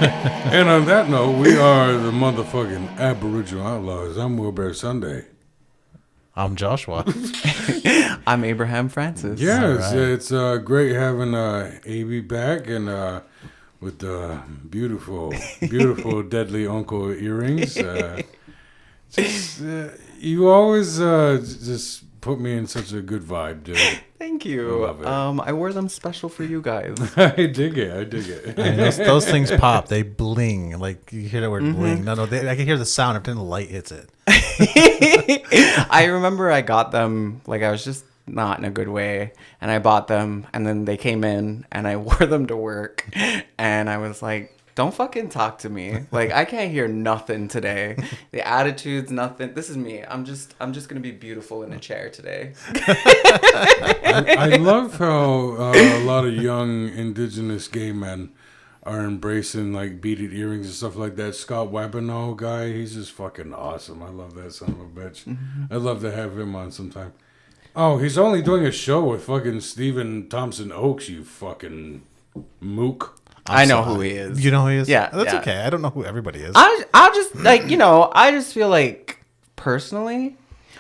And on that note, we are the motherfucking Aboriginal Outlaws. I'm Wilbur Sunday. I'm Joshua. I'm Abraham Francis. Yes, it's great having AB back and with the beautiful, deadly uncle earrings. You always just put me in such a good vibe, dude. Thank you. I love it. I wore them special for you guys. I dig it. And those things pop. They bling. Like, you hear that word bling. No, I can hear the sound every time the light hits it. I remember I got them, like, I was just not in a good way, and I bought them, and then they came in, and I wore them to work, and I was like, don't fucking talk to me. Like, I can't hear nothing today. The attitude's nothing. This is me. I'm just gonna be beautiful in a chair today. I love how a lot of young indigenous gay men are embracing like beaded earrings and stuff like that. Scott Wabineau guy, he's just fucking awesome. I love that son of a bitch. I'd love to have him on sometime. Oh, he's only doing a show with fucking Stephen Thompson Oakes, you fucking mook. I know who he is. You know who he is? Yeah. That's yeah. okay. I don't know who everybody is. I'll just, like, I just feel like, personally,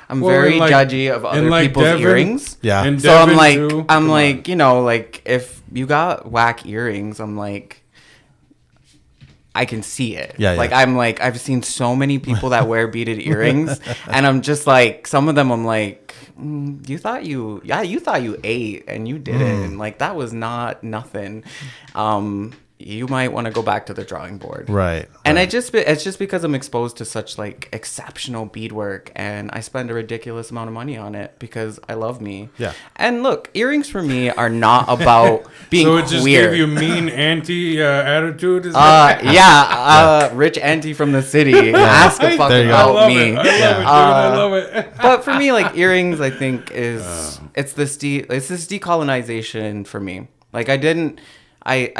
I'm very judgy of other people's Devin, earrings. Yeah. And So Devin I'm like, too. like, if you got whack earrings, I'm like, I can see it. Yeah, Like, yeah. I'm like, I've seen so many people that wear beaded earrings, and I'm just like, some of them I'm like, you thought you ate and you didn't. Like, that was nothing. You might want to go back to the drawing board. Right. And it's just because I'm exposed to such like exceptional beadwork, and I spend a ridiculous amount of money on it because I love me. Yeah. And look, earrings for me are not about being So queer. it just gave you mean anti attitude? Is that? Rich auntie from the city. Ask a fuck There you go. I about love me. it. I love it. But for me, like, earrings, I think it's this decolonization for me. Like, I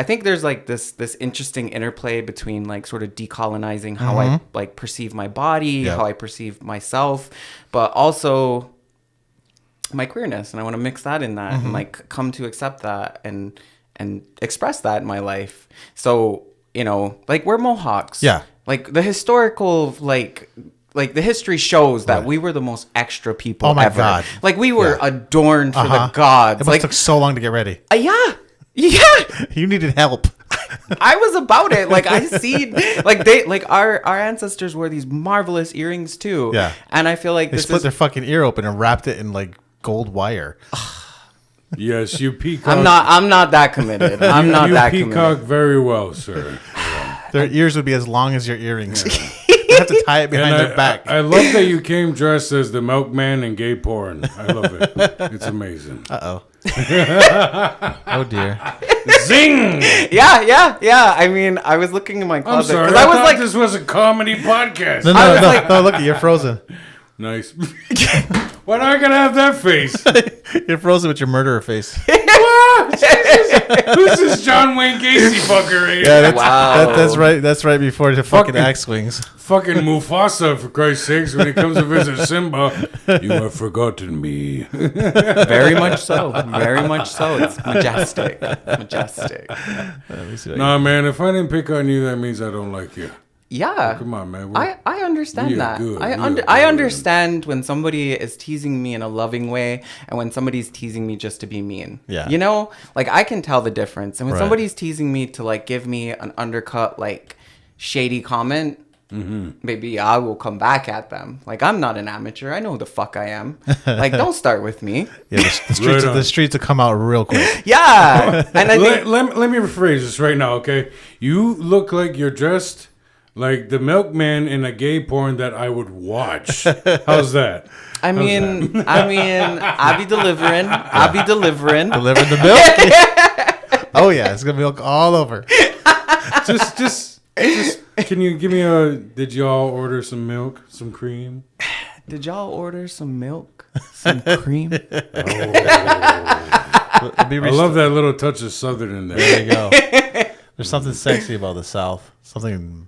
think there's like this interesting interplay between like sort of decolonizing how I like perceive my body, how I perceive myself, but also my queerness, and I want to mix that in that and like come to accept that and express that in my life. So, like, we're Mohawks. Yeah. Like, the historical like the history shows that we were the most extra people Oh my ever. God. Like, we were adorned for the gods. It Like, took so long to get ready. yeah. You needed help. I was about it. Like, I see, like our ancestors wore these marvelous earrings too. Yeah. And I feel like They split their fucking ear open and wrapped it in like gold wire. Yes, you peacock. I'm not that committed. I'm not you that peacock committed. very well, sir. Their ears would be as long as your earrings. You have to tie it behind their back. I love that you came dressed as the milkman in gay porn. I love it. It's amazing. Uh-oh. Oh, dear. Zing! Yeah. I mean, I was looking in my I'm closet sorry. because I I was thought like, this was a comedy podcast. No, look, you're frozen. Nice. Why do I gotta have that face? You're frozen with your murderer face. What? Who's this John Wayne Gacy fucker right here? Yeah, Wow. That's right before the fucking axe swings. Fucking Mufasa, for Christ's sakes, when he comes to visit Simba. You have forgotten me. very much so. Very much so. It's majestic. Nah, man, if I didn't pick on you, that means I don't like you. Yeah. Come on, man. I understand we are that. good. I understand when somebody is teasing me in a loving way and when somebody's teasing me just to be mean. Yeah. Like, I can tell the difference. And when Right. somebody's teasing me to like give me an undercut, like, shady comment, maybe I will come back at them. Like, I'm not an amateur. I know who the fuck I am. Like, don't start with me. Yeah, the streets will come out real quick. Yeah. And I think let me rephrase this right now, okay? You look like you're dressed like the milkman in a gay porn that I would watch. How's that? I mean, I'll be delivering. Delivering the milk. Oh yeah, it's gonna milk all over. Just can you give me did y'all order some milk, some cream? Did y'all order some milk, some cream? I love that little touch of Southern in there. There you go. There's something sexy about the South. Something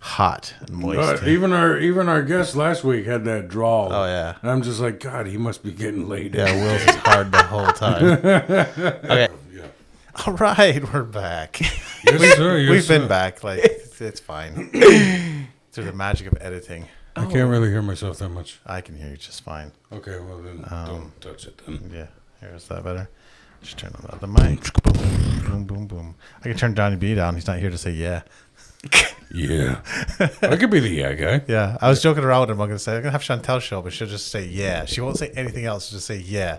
hot and moist. Even our guest last week had that drawl. Oh yeah. And I'm just like, God, he must be getting laid. Yeah, Will's is hard the whole time. Okay. Yeah. All right, we're back. Yes, sir. Yes, We've sir. been back. Like it's fine. Through the magic of editing, I can't really hear myself that much. I can hear you just fine. Okay, well then don't touch it then. Yeah, here is that better? Just turn on the mic. Boom, boom, boom. I can turn Johnny B down. He's not here to say yeah. Yeah, I could be the yeah guy. Yeah, I was joking around with him. I'm gonna say I'm gonna have Chantel show, but she'll just say yeah. She won't say anything else. She'll just say yeah.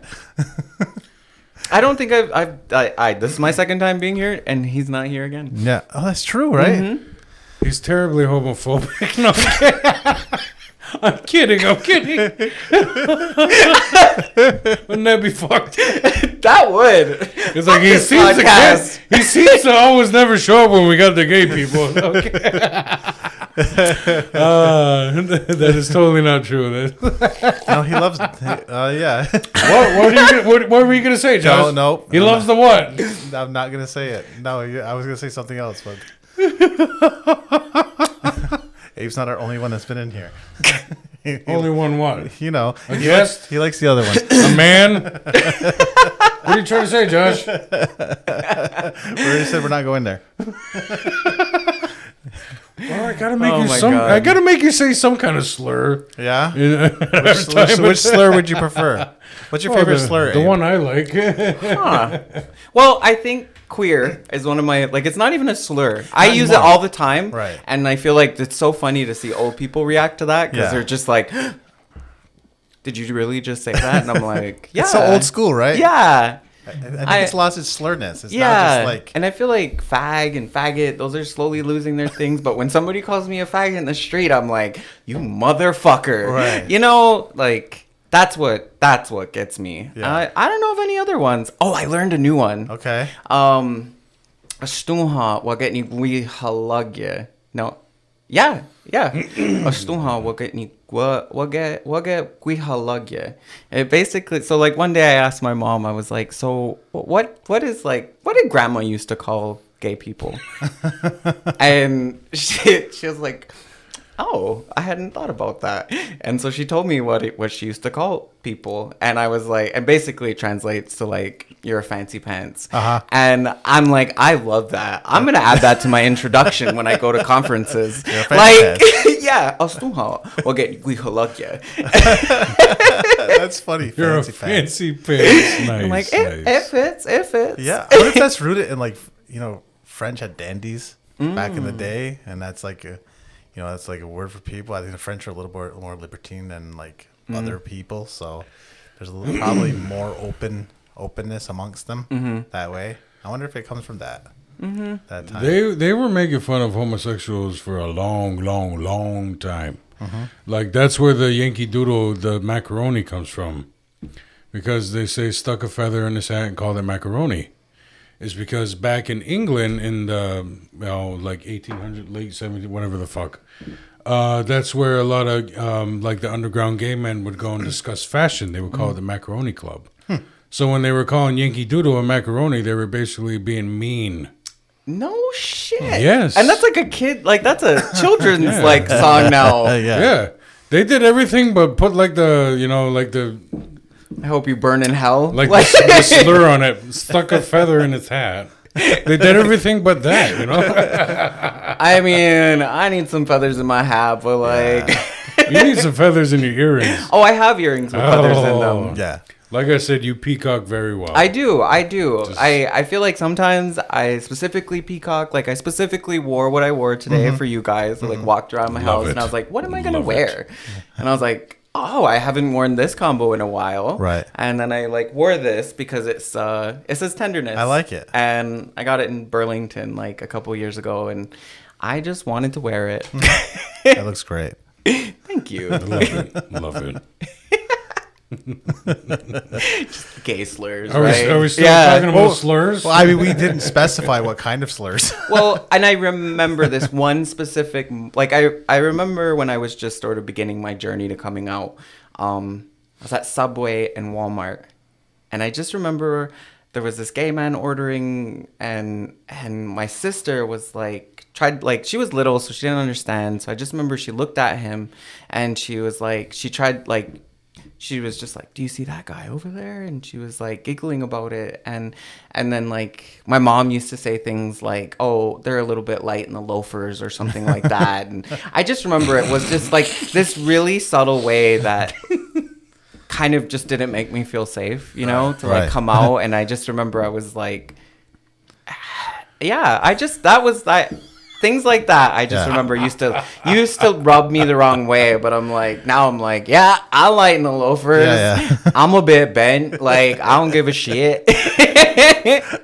I don't think I this is my second time being here, and he's not here again. Yeah. Oh, that's true, right? Mm-hmm. He's terribly homophobic. No, I'm kidding. I'm kidding. Wouldn't that be fucked? That would. It's like he This seems to podcast. he seems to always never show up when we got the gay people. Okay. That is totally not true. No, he loves. Yeah. What were you gonna say, Josh? No. He loves the what? I'm not gonna say it. No, I was gonna say something else, but Abe's not our only one that's been in here. Only one what? You know, A guest? he likes the other one. A man? What are you trying to say, Josh? We already said we're not going there. Well, I gotta make Oh you my some. God. I gotta make you say some kind of slur. Yeah. Every Which slur would you prefer? What's your favorite slur? The Abe? one I like. Huh. Well, I think queer is one of my, like, it's not even a slur. I use it anymore. all the time. Right. And I feel like it's so funny to see old people react to that because Yeah. they're just like, did you really just say that? And I'm like, yeah. It's so old school, right? Yeah. I think it's lost its slurness. It's not Yeah. just like. And I feel like fag and faggot, those are slowly losing their things. But when somebody calls me a faggot in the street, I'm like, you motherfucker. Right. You know, like, that's what gets me. Yeah. I don't know of any other ones. Oh, I learned a new one. Okay. Astunha waget ni halagye. No. Yeah. Astunha waget ni waget halagye. It basically, so like one day I asked my mom, I was like, so what did grandma used to call gay people? And she was like, oh, I hadn't thought about that. And so she told me what she used to call people. And I was like, and basically it translates to like, you're a fancy pants. Uh-huh. And I'm like, I love that. I'm going to add that to my introduction when I go to conferences. You're a fancy Like, yeah, Astuha, we'll get Guihalakya. That's funny. You're a fancy pants. fancy pants. Nice. I'm like, nice. it fits. Yeah. I wonder if that's rooted in like, French had dandies back in the day. And that's like that's like a word for people. I think the French are a little more libertine than like other people. So there's probably more openness amongst them that way. I wonder if it comes from that. That time. They were making fun of homosexuals for a long time. Like that's where the Yankee Doodle, the macaroni comes from, because they say stuck a feather in his hat and called it macaroni. Is because back in England in the like 1800, late 70s, whatever the fuck, that's where a lot of like the underground gay men would go and discuss fashion. They would call it the Macaroni Club. So when they were calling Yankee Doodle a macaroni, they were basically being mean. No shit. Yes. And that's like a kid, like that's a children's like song now. Yeah. They did everything but put like the like the I hope you burn in hell. like the slur on it, stuck a feather in its hat. They did everything but that, I mean, I need some feathers in my hat, but like, You need some feathers in your earrings. oh, I have earrings with feathers in them. Yeah. Like I said, you peacock very well. I do. I feel like sometimes I specifically peacock. Like I specifically wore what I wore today for you guys. I like walked around my house and I was like, what am I going to wear? And I was like, oh, I haven't worn this combo in a while. Right. And then I like wore this because it says tenderness. I like it. And I got it in Burlington like a couple years ago and I just wanted to wear it. That looks great. Thank you. I love it. Love it. Gay slurs, Are right? we still talking about slurs? Well, I mean, we didn't specify what kind of slurs. Well, and I remember this one specific, like I remember when I was just sort of beginning my journey to coming out. I was at Subway and Walmart, and I just remember there was this gay man ordering, and my sister was like she was little, so she didn't understand. So I just remember she looked at him, and she was like, she tried like. she was just like, do you see that guy over there? And she was like giggling about it. And then like my mom used to say things like, oh, they're a little bit light in the loafers or something like that. And I just remember it was just like this really subtle way that kind of just didn't make me feel safe, you know, to like come out. And I just remember I was like, yeah, things like that. I just remember used to rub me the wrong way, but I'm like, yeah, I lighten the loafers. Yeah. I'm a bit bent. Like, I don't give a shit.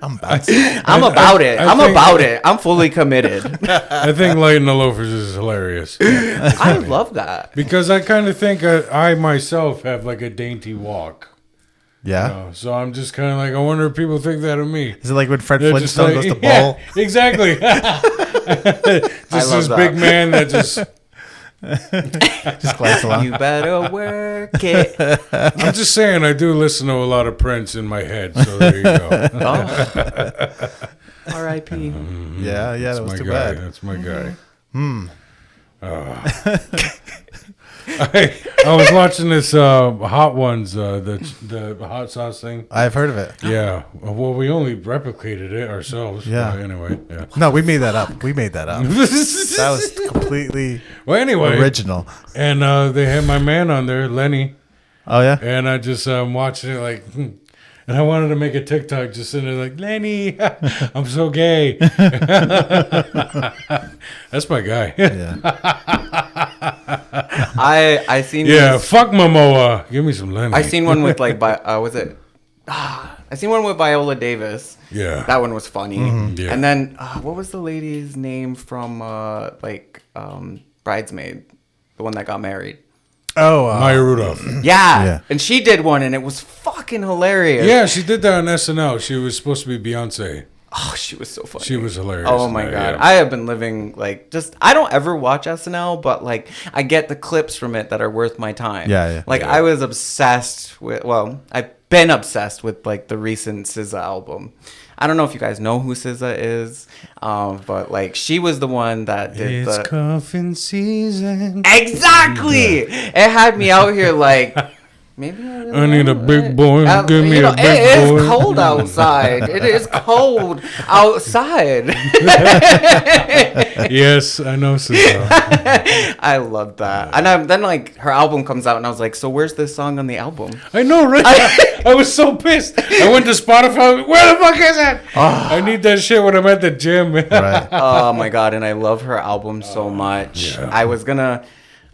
I'm about it. I'm fully committed. I think lighting the loafers is hilarious. I love that. Because I kind of think I myself have like a dainty walk. Yeah. You know? So I'm just kind of like, I wonder if people think that of me. Is it like when Fred They're Flintstone just goes like, to bowl? Yeah, exactly. Just this big man that just... Just glance along. You better work it. I'm just saying, I do listen to a lot of Prince in my head, so there you go. Oh. R.I.P. Yeah, that was my too guy. bad. That's my guy. I was watching this Hot Ones, the hot sauce thing. I've heard of it. Yeah. Well, we only replicated it ourselves. Yeah. Anyway, yeah. No, we made that up. That was completely original. And they had my man on there, Lenny. Oh, yeah? And I just watching it like... And I wanted to make a TikTok just sitting there like, Lenny, I'm so gay. That's my guy. Yeah. I seen fuck Momoa. Give me some Lenny. I seen one with like I seen one with Viola Davis. Yeah. That one was funny. Yeah. And then what was the lady's name from Bridesmaid? The one that got married. Oh, Maya Rudolph. Yeah. And she did one and it was fucking hilarious. Yeah, she did that on SNL. She was supposed to be Beyonce. Oh, she was so funny. She was hilarious. Oh my God. I have been living I don't ever watch SNL, but like I get the clips from it that are worth my time. Yeah. Like I was obsessed with, I've been obsessed with like the recent SZA album. I don't know if you guys know who SZA is, but like she was the one that did It's cuffing season. Exactly. It had me out here like, maybe I need a big boy. Give me a big boy. It is cold outside. It is cold outside. Yes, I know SZA. I love that. And then like her album comes out and I was like, so where's this song on the album? I know, right? I was so pissed. I went to Spotify. Where the fuck is it? I need that shit when I'm at the gym. right. Oh my God. And I love her album so much. Yeah. I was gonna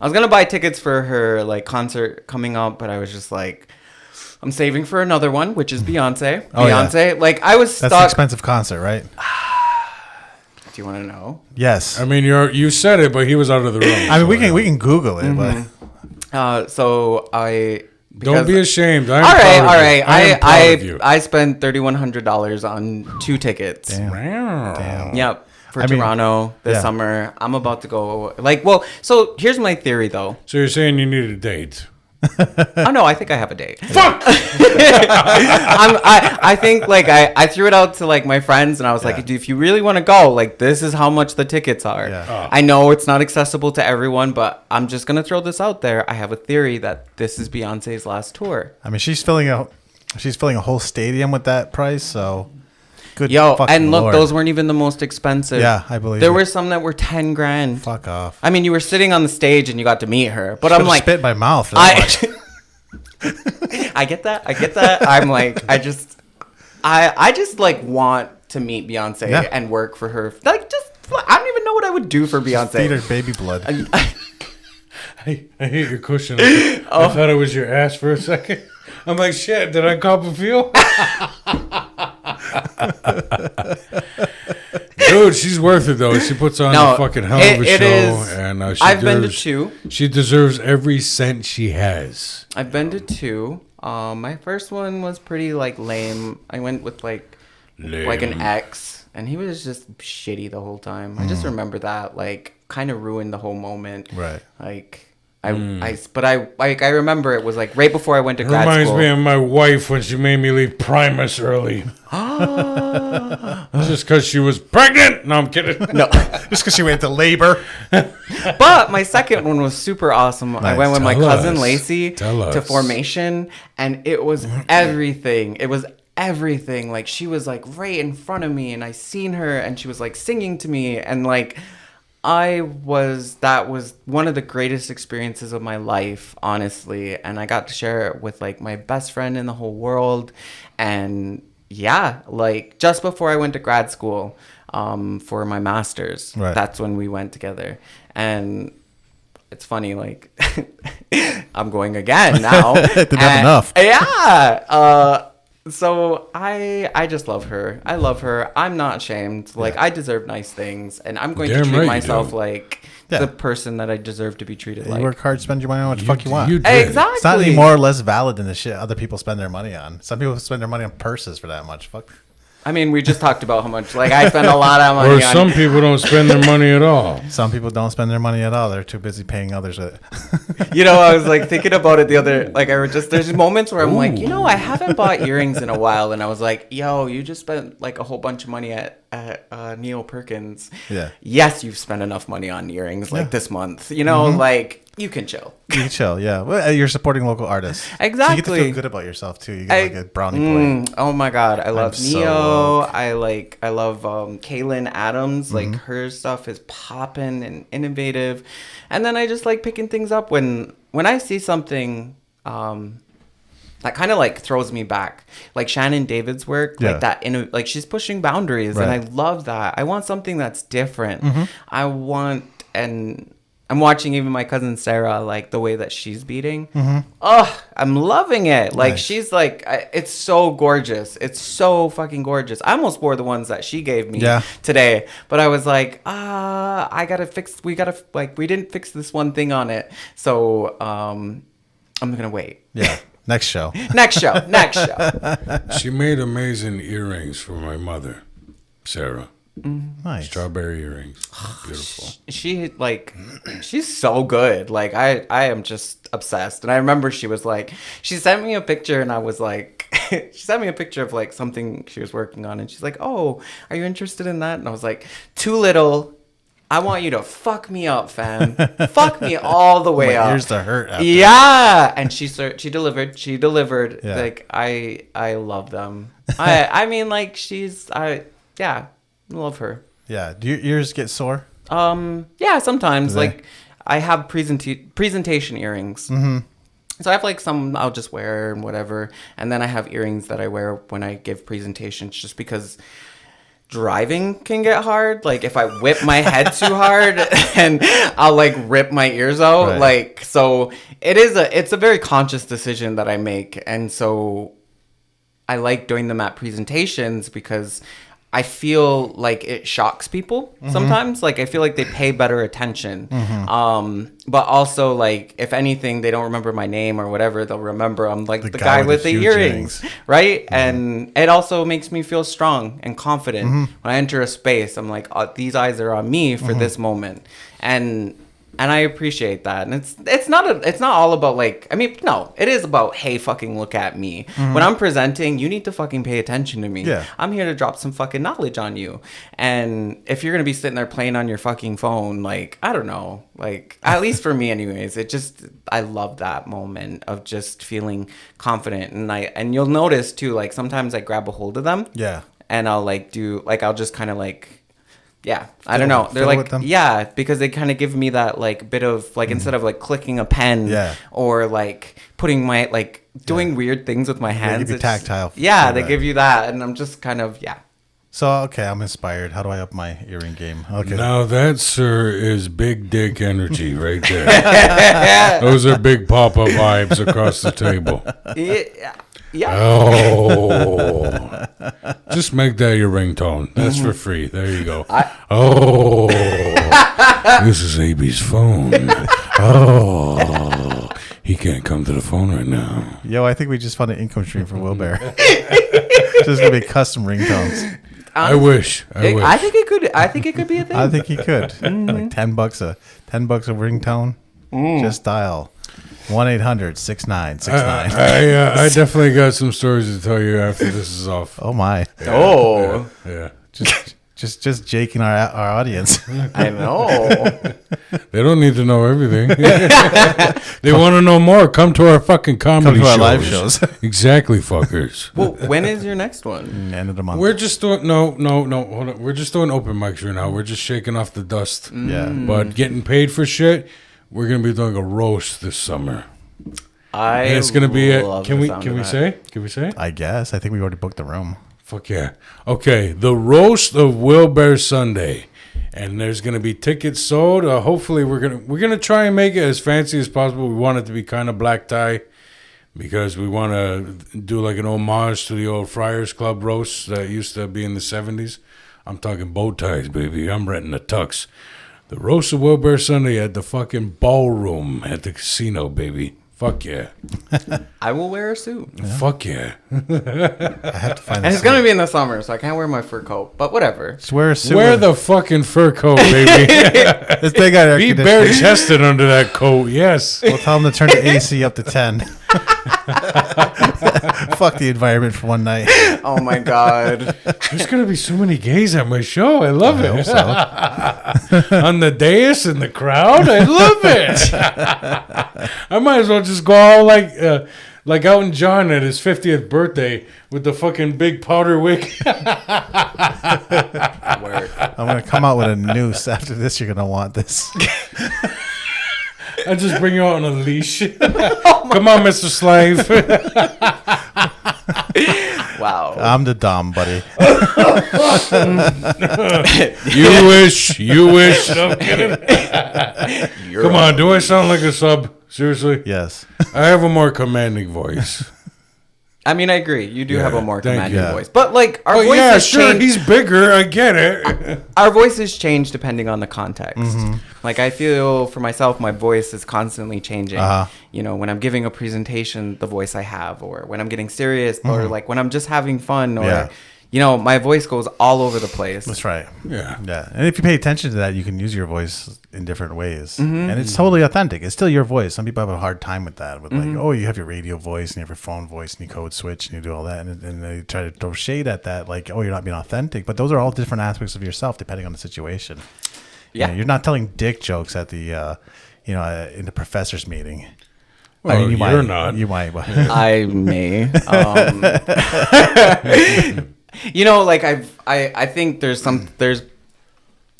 buy tickets for her like concert coming up, but I was just like, I'm saving for another one, which is Beyonce. Oh, Beyonce. Yeah. Like I was stuck. That's an expensive concert, right? Do you want to know? Yes. I mean, you said it, but he was out of the room. I mean, we can Google it, but Don't be ashamed. All right. I I spent $3,100 on 2 tickets. damn. Yep. For Toronto this summer. I'm about to go. So here's my theory, though. So you're saying you need a date? Oh no, I think I have a date. Fuck! I think like I threw it out to like my friends and I was like, if you really want to go, like this is how much the tickets are. Yeah. I know it's not accessible to everyone, but I'm just gonna throw this out there. I have a theory that this is Beyonce's last tour. I mean, she's filling a whole stadium with that price, so good. And look, Lord. those weren't even the most expensive. Yeah, I believe there it. were some that were 10 grand. Fuck off. I mean, you were sitting on the stage and you got to meet her, but I'm Should've like, spit in my mouth. I get that. I'm like, I just like want to meet Beyonce and work for her. Like, I don't even know what I would do for Beyonce. Feed her baby blood. I hate your cushion. I thought it was your ass for a second. I'm like, shit, did I cop a feel? Dude, she's worth it, though. She puts on a fucking hell of a show. And I've been to 2. She deserves every cent she has. I've been to 2. My first one was pretty, like, lame. I went with, like an ex, and he was just shitty the whole time. I just remember that, like, kind of ruined the whole moment. Right. Like... But I remember it was like right before I went to grad Reminds school. me of my wife when she made me leave Primus early. Just because she was pregnant. No, I'm kidding. No, Just because she went to labor. but my second one was super awesome. I went with my Tell cousin us. Lacey Tell to us. formation, and it was everything. It was everything. Like she was like right in front of me, and I seen her, and she was like singing to me, and like that was one of the greatest experiences of my life, honestly. And I got to share it with like my best friend in the whole world. And yeah, like just before I went to grad school for my master's, Right. that's when we went together. And it's funny, like I'm going again now. Didn't have enough. Yeah. So I just love her. I love her. I'm not ashamed. Like I deserve nice things, and I'm going to Damn treat right you myself do. like Yeah. the person that I deserve to be treated You like. work hard, spend your money on what the fuck you want. You did. Exactly. It's not any more or less valid than the shit other people spend their money on. Some people spend their money on purses for that much. Fuck. I mean, we just talked about how much like I spend a lot of money Or on. some people don't spend their money at all. Some people don't spend their money at all. They're too busy paying others with it. You know, I was like thinking about it the other, like I was just, there's moments where I'm like, you know, I haven't bought earrings in a while. And I was like, yo, you just spent like a whole bunch of money at Neil Perkins. Yeah. Yes, you've spent enough money on earrings like this month, you know, like you can chill. You can chill, yeah. Well, you're supporting local artists. So you get to Exactly. feel good about yourself too. You get like a brownie point. Oh my god, I love so Neo. woke. I love Kaylin Adams. Like her stuff is popping and innovative. And then I just like picking things up when I see something that kind of like throws me back. Like Shannon David's work, Yeah. like that like she's pushing boundaries and I Right. love that. I want something that's different. I'm watching even my cousin Sarah, like the way that she's beating. Oh, I'm loving it. Like Nice. she's like, it's so gorgeous. It's so fucking gorgeous. I almost wore the ones that she gave me today, but I was like, we didn't fix this one thing on it. So, I'm gonna wait. Yeah. Next show. Next show. She made amazing earrings for my mother, Sarah. Nice. Strawberry earrings. Beautiful. She's so good. Like I am just obsessed. And I remember she sent me a picture and I was like, she sent me a picture of like something she was working on and she's like, oh, are you interested in that? And I was like, too little. I want you to fuck me up, fam. Fuck me all the way up. Here's the hurt. After. Yeah, and she delivered. She delivered. Yeah. Like I love them. I mean, like I love her. Yeah. Do your ears get sore? Yeah, sometimes. Do they? Like I have presentation earrings. Mm-hmm. So I have like some I'll just wear and whatever, and then I have earrings that I wear when I give presentations, just because driving can get hard. Like if I whip my head too hard and I'll like rip my ears out. Right. Like, so it's a very conscious decision that I make. And so I like doing them at presentations because I feel like it shocks people sometimes. Like I feel like they pay better attention. But also like if anything, they don't remember my name or whatever, they'll remember I'm like the guy with the huge earrings. Right? And it also makes me feel strong and confident. When I enter a space, I'm like, oh, these eyes are on me for this moment. And I appreciate that. And it's not all about like, I mean, no, it is about, hey, fucking look at me. When I'm presenting, you need to fucking pay attention to me. Yeah. I'm here to drop some fucking knowledge on you. And if you're going to be sitting there playing on your fucking phone, like, I don't know, like, at least for me anyways, I love that moment of just feeling confident. And you'll notice too, like sometimes I grab a hold of them. Yeah. And I'll I'll just kind of like, yeah, I don't know. They're fiddle like, with them? yeah, because they kind of give me that like bit of like instead of like clicking a pen or like putting my like doing weird things with my hands. give you it's- tactile Yeah, they feedback. give you that, and I'm just kind of So, okay, I'm inspired. How do I up my earring game? Okay. Now that, sir, is big dick energy right there. Those are big papa vibes across the table. Yeah. Oh, just make that your ringtone. That's for free. There you go. This is AB's phone. Oh, he can't come to the phone right now. Yo, I think we just found an income stream for Wilbur. This is going to be custom ringtones. I wish. I wish. I think it could be a thing. I think he could. Like $10 a ringtone. just dial 1-800-6969. I definitely got some stories to tell you after this is off. Oh my. Oh, Yeah. Just jaking our audience. I know. They don't need to know everything. They want to know more. Come to our fucking comedy Come to our shows. live shows. Exactly, fuckers. Well, when is your next one? End of the month. We're just doing hold on. We're just doing open mics right now. We're just shaking off the dust. Yeah. But getting paid for shit, we're gonna be doing a roast this summer. And it's gonna be can we say? I guess. I think we already booked the room. Fuck yeah. Okay, the roast of Will Bear Sunday. And there's gonna be tickets sold. Hopefully we're gonna try and make it as fancy as possible. We want it to be kind of black tie because we want to do like an homage to the old Friars Club roasts that used to be in the 70s. I'm talking bow ties, baby. I'm renting a tux. The roast of Will Bear Sunday at the fucking ballroom at the casino, baby. Fuck yeah. I will wear a suit. Yeah. Fuck yeah. I have to find And it's going to be in the summer, so I can't wear my fur coat. But whatever. Just wear a suit. Wear the fucking fur coat, baby. This thing got air Be conditioning. bare chested under that coat, yes. We'll tell them to turn the AC up to 10. Fuck the environment for one night. Oh, my God. There's going to be so many gays at my show. I love it. Hope so. On the dais in the crowd, I love it. I might as well just go all like Elton John at his 50th birthday with the fucking big powder wig. I'm going to come out with a noose. After this, you're going to want this. I just bring you out on a leash. Come on, Mr. Slave. Wow. I'm the Dom, buddy. You wish. No, I'm kidding. Come on, do I sound like a sub? Seriously? Yes. I have a more commanding voice. I mean, I agree. You do have a more thank commanding you. voice. But, like, our Oh, voices yeah, sure, change. he's bigger. I get it. Our voices change depending on the context. Like, I feel for myself, my voice is constantly changing. You know, when I'm giving a presentation, the voice I have, or when I'm getting serious, or like when I'm just having fun, or, you know, my voice goes all over the place. That's right. Yeah. Yeah. And if you pay attention to that, you can use your voice in different ways. And it's totally authentic. It's still your voice. Some people have a hard time with that. With like, oh, you have your radio voice and you have your phone voice and you code switch and you do all that. And they try to throw shade at that. Like, oh, you're not being authentic. But those are all different aspects of yourself depending on the situation. Yeah. You know, you're not telling dick jokes at the, in the professor's meeting. Well, I mean, you're not. You might. But I may. You know, like I think there's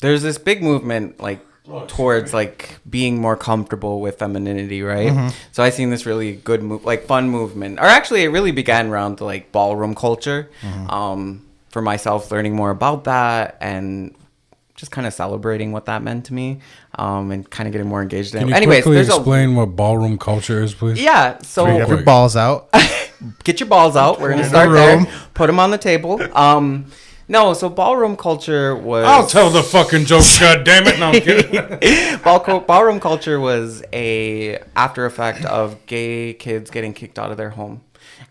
this big movement like towards like being more comfortable with femininity, right? So I seen this really good fun movement, or actually it really began around like ballroom culture. For myself, learning more about that and just kind of celebrating what that meant to me, and kind of getting more engaged in it. Can you Anyways, quickly there's explain what ballroom culture is, please? yeah. So you have your balls out. get your balls out. We're gonna start there. Put them on the table. No, so ballroom culture was. I'll tell the fucking jokes, goddammit. No, I'm kidding. Ballroom culture was a after effect of gay kids getting kicked out of their home.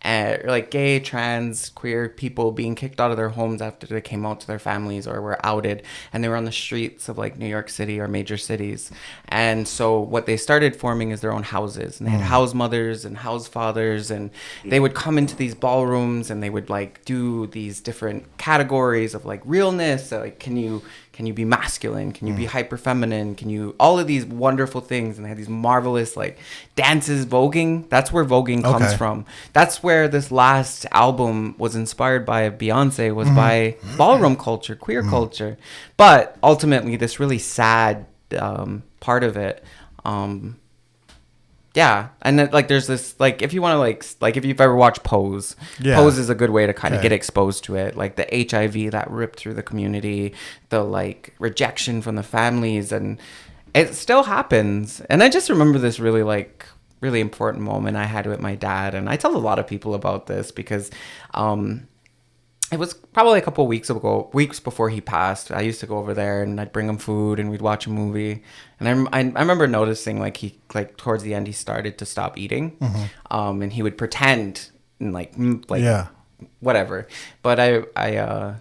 Like gay, trans, queer people being kicked out of their homes after they came out to their families or were outed, and they were on the streets of like New York City or major cities. And so what they started forming is their own houses, and they had house mothers and house fathers, and they would come into these ballrooms and they would like do these different categories of like realness. So, like, can you be masculine? Can you be hyper feminine? Can you all of these wonderful things? And they had these marvelous like dances, voguing. That's where voguing comes from. That's where this last album was inspired by. Beyonce was by ballroom culture, queer culture. But ultimately, this really sad part of it. Yeah, and then, like there's this like if you want to like if you've ever watched Pose, Pose is a good way to kind of get exposed to it. Like the HIV that ripped through the community, the like rejection from the families, and it still happens. And I just remember this really important moment I had with my dad, and I tell a lot of people about this because it was probably a couple of weeks before he passed. I used to go over there and I'd bring him food and we'd watch a movie. And I remember noticing like he like towards the end he started to stop eating, and he would pretend and like whatever. But I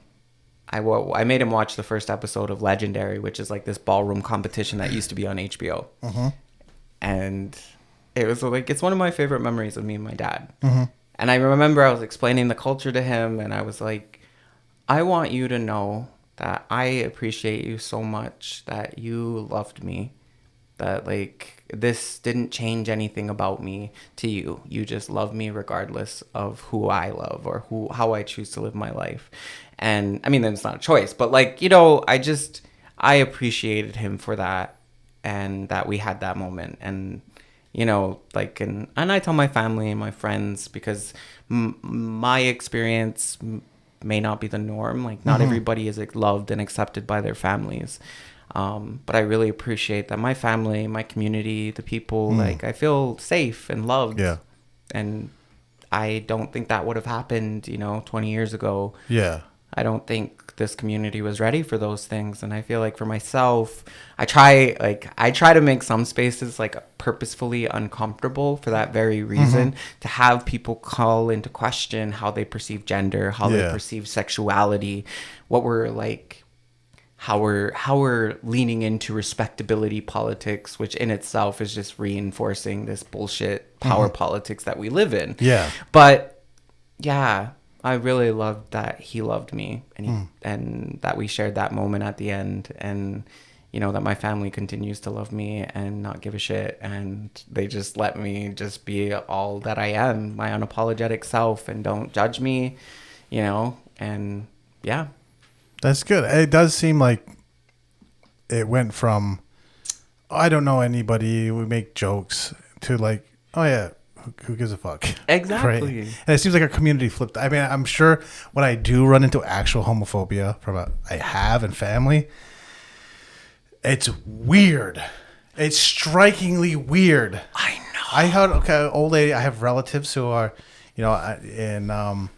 made him watch the first episode of Legendary, which is like this ballroom competition that used to be on HBO. And it was like, it's one of my favorite memories of me and my dad. And I remember I was explaining the culture to him, and I was like, I want you to know that I appreciate you so much, that you loved me, that like this didn't change anything about me to you. You just love me regardless of who I love or how I choose to live my life. And I mean, that's not a choice, but like, you know, I appreciated him for that, and that we had that moment. And you know, like, and I tell my family and my friends, because my experience may not be the norm. Like, not everybody is like, loved and accepted by their families. But I really appreciate that my family, my community, the people, like, I feel safe and loved. Yeah. And I don't think that would have happened, you know, 20 years ago. Yeah. I don't think this community was ready for those things. And I feel like for myself, I try to make some spaces like purposefully uncomfortable for that very reason, to have people call into question how they perceive gender, how they perceive sexuality, what we're like, how we're leaning into respectability politics, which in itself is just reinforcing this bullshit power politics that we live in. Yeah. But yeah, I really loved that he loved me, and that we shared that moment at the end, and you know, that my family continues to love me and not give a shit, and they just let me just be all that I am, my unapologetic self, and don't judge me, you know. And yeah, that's good. It does seem like it went from, I don't know anybody, we make jokes, to like, oh yeah, who gives a fuck? Exactly. Right? And it seems like our community flipped. I mean, I'm sure when I do run into actual homophobia I have in family, it's weird. It's strikingly weird. I know. I had old lady. I have relatives who are, you know,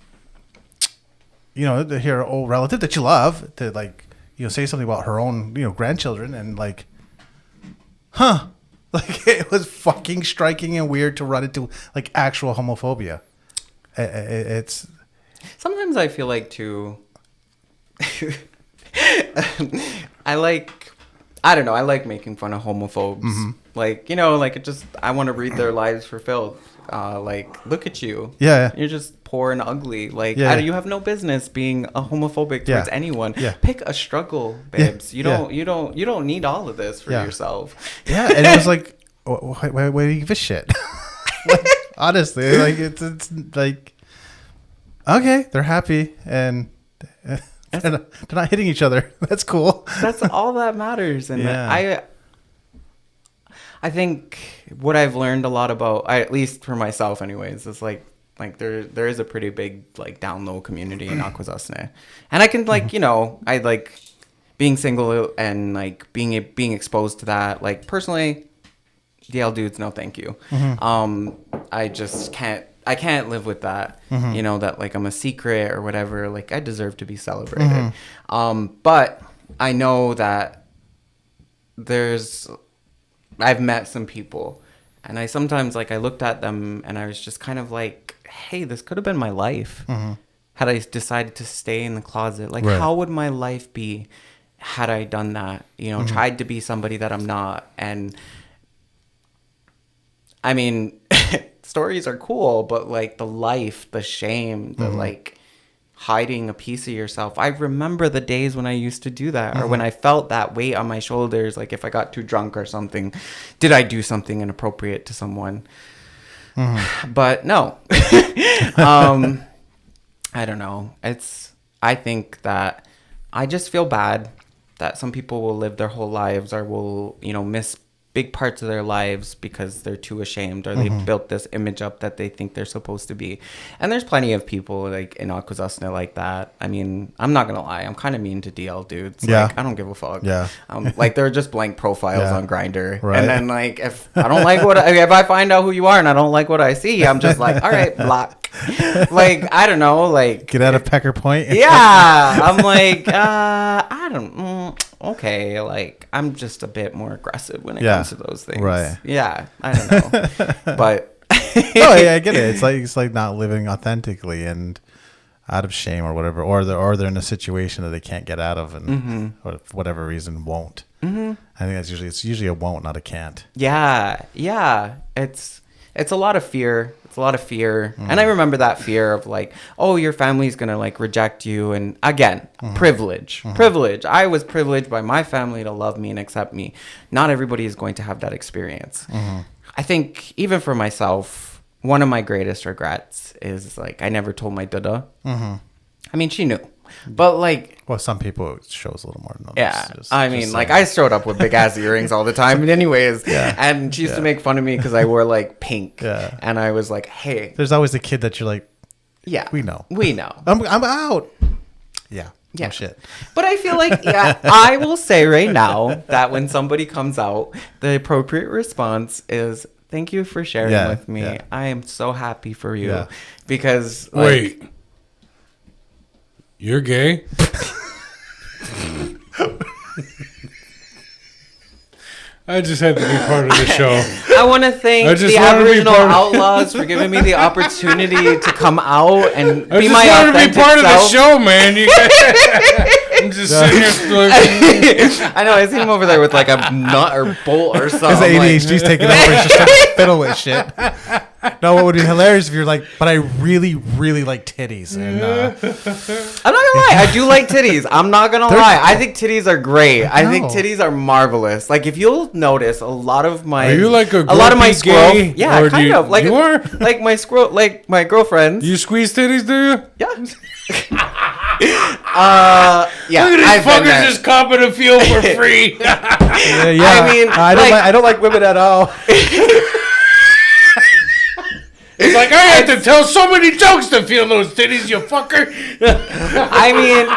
you know, they hear an old relative that you love to, like, you know, say something about her own, you know, grandchildren, and like, huh. Like, it was fucking striking and weird to run into like actual homophobia. It's sometimes I feel like too. I don't know. I like making fun of homophobes. Like, you know, like, I want to read their lives for filth. Like, look at you. Yeah. You're just poor and ugly. Like, Yeah. you have no business being a homophobic towards anyone. Yeah. Pick a struggle, babes. Yeah. You don't need all of this for yourself. Yeah, and it was like, why do you give a shit? Like, honestly, like, it's like, okay, they're happy, and they're not hitting each other. That's cool. That's all that matters. And I think what I've learned a lot about, at least for myself anyways, is like there is a pretty big like down low community in Akwesasne. And I can like, you know, I like being single and like being exposed to that. Like, personally, DL dudes, no thank you. I just can't live with that. You know, that like I'm a secret or whatever. Like, I deserve to be celebrated. But I know that I've met some people, and I sometimes, like, I looked at them and I was just kind of like, hey, this could have been my life had I decided to stay in the closet. Like, how would my life be had I done that? You know, tried to be somebody that I'm not. And I mean, stories are cool, but like the life, the shame, the like hiding a piece of yourself. I remember the days when I used to do that, or when I felt that weight on my shoulders, like if I got too drunk or something, did I do something inappropriate to someone? But no. I don't know. I think that I just feel bad that some people will live their whole lives, or will, you know, miss big parts of their lives because they're too ashamed, or they built this image up that they think they're supposed to be. And there's plenty of people like in Akwesasne like that. I mean, I'm not gonna lie, I'm kind of mean to DL dudes. Yeah. Like, I don't give a fuck. Yeah. Like, they're just blank profiles on Grindr. Right. And then like, if I don't like if I find out who you are and I don't like what I see, I'm just like, all right, block. Like, I don't know, like, get out of Pecker Point. Yeah. I'm like, I don't. Okay, like, I'm just a bit more aggressive when it comes to those things. Right. Yeah, I don't know. But Oh yeah, I get it. It's like not living authentically, and out of shame or whatever, or they're in a situation that they can't get out of, and or for whatever reason won't. I think it's usually a won't, not a can't. Yeah. It's a lot of fear. It's a lot of fear, and I remember that fear of like, oh, your family's gonna like reject you, and again, privilege. I was privileged by my family to love me and accept me. Not everybody is going to have that experience. I think even for myself, one of my greatest regrets is like I never told my dada. I mean, she knew, but like, well, some people it shows a little more than others. Yeah, I mean, like I showed up with big ass earrings all the time, and anyways, and she used to make fun of me because I wore like pink, and I was like, hey, there's always a kid that you're like, yeah, we know, I'm out. Yeah. Oh, shit. But I feel like, I will say right now that when somebody comes out, the appropriate response is, thank you for sharing with me. Yeah. I am so happy for you. Because, like, wait. You're gay? I just had to be part of the show. I want to thank the Aboriginal Outlaws for giving me the opportunity to come out and be my authentic self. I just want to be part of the show, man. I'm just sitting here like... I know, I see him over there with like a nut or bolt or something. His ADHD's taking over. He's just trying to fiddle with shit. No, what would be hilarious if you're like, but I really, really like titties. And I'm not gonna lie, I do like titties. I'm not gonna lie. I think titties are great. I think titties are marvelous. Like if you'll notice, a lot of my are you like a lot of my squirrel, yeah, kind of like you are like my squirrel, like my girlfriends. You squeeze titties, do you? Yeah. Yeah. Look at these fuckers just copping a feel for free. I mean, I don't like women at all. It's like, I have to tell so many jokes to feel those titties, you fucker. I mean,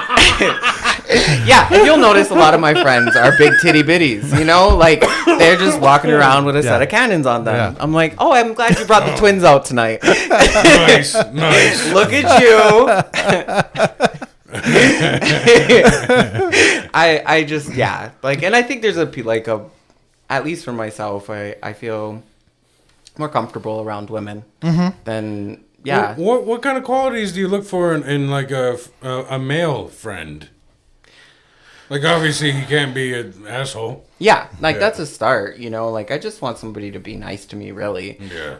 yeah, if you'll notice, a lot of my friends are big titty bitties, you know? Like, they're just walking around with a set of cannons on them. Yeah. I'm like, oh, I'm glad you brought the twins out tonight. Nice. Look at you. I just, like, and I think there's at least for myself, I feel more comfortable around women than What kind of qualities do you look for in like a male friend? Like obviously he can't be an asshole. Yeah, that's a start. You know, like I just want somebody to be nice to me. Really. Yeah.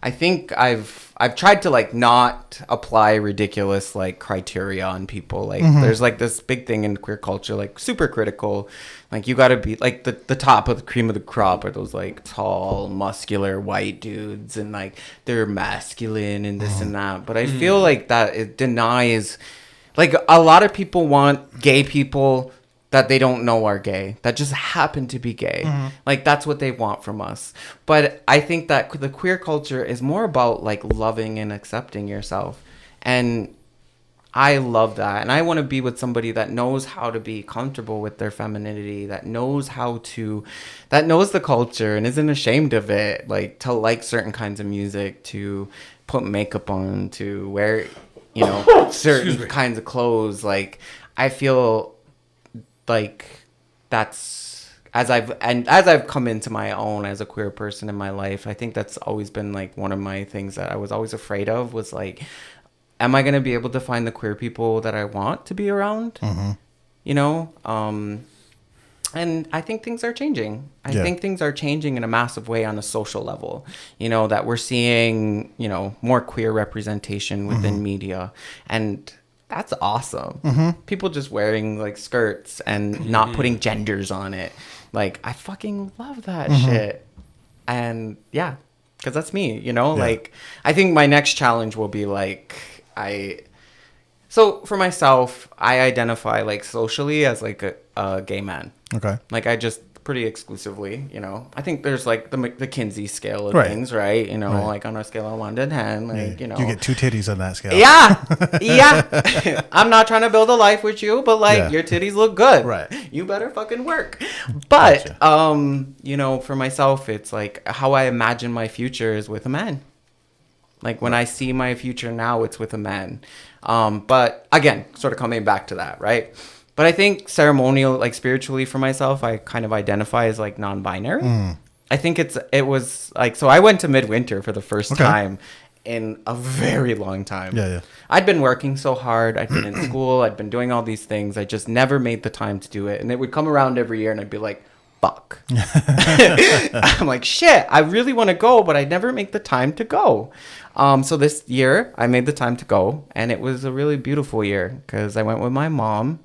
I think I've tried to like not apply ridiculous like criteria on people. Like there's like this big thing in queer culture, like super critical. Like you got to be like the top of the cream of the crop are those like tall, muscular white dudes, and like they're masculine and this and that. But I feel like that it denies, like a lot of people want gay people that they don't know are gay, that just happen to be gay. Like that's what they want from us. But I think that the queer culture is more about like loving and accepting yourself. And I love that. And I want to be with somebody that knows how to be comfortable with their femininity, that knows the culture and isn't ashamed of it, like to like certain kinds of music, to put makeup on, to wear, certain kinds of clothes. Like I feel like that's as I've come into my own as a queer person in my life, I think that's always been like one of my things that I was always afraid of, was like, am I going to be able to find the queer people that I want to be around? And I think things are changing. I think things are changing in a massive way on a social level, that we're seeing, more queer representation within media, and that's awesome. People just wearing like skirts and not putting genders on it. Like I fucking love that shit. And because that's me, like I think my next challenge will be like, so for myself, I identify like socially as like a gay man. Okay. Like I just pretty exclusively, I think there's like the Kinsey scale of things, right? Like on a scale of 1 to 10, like, you get 2 titties on that scale. Yeah. I'm not trying to build a life with you, but like your titties look good. Right. You better fucking work. But, for myself, it's like how I imagine my future is with a man. Like when I see my future now, it's with a man. But again, sort of coming back to that, right? But I think ceremonial, like spiritually for myself, I kind of identify as like non-binary. I think it was like, so I went to Midwinter for the first time in a very long time. Yeah. I'd been working so hard. I'd been in school. I'd been doing all these things. I just never made the time to do it. And it would come around every year and I'd be like, fuck. I'm like, shit, I really want to go, but I never make the time to go. So this year I made the time to go, and it was a really beautiful year because I went with my mom,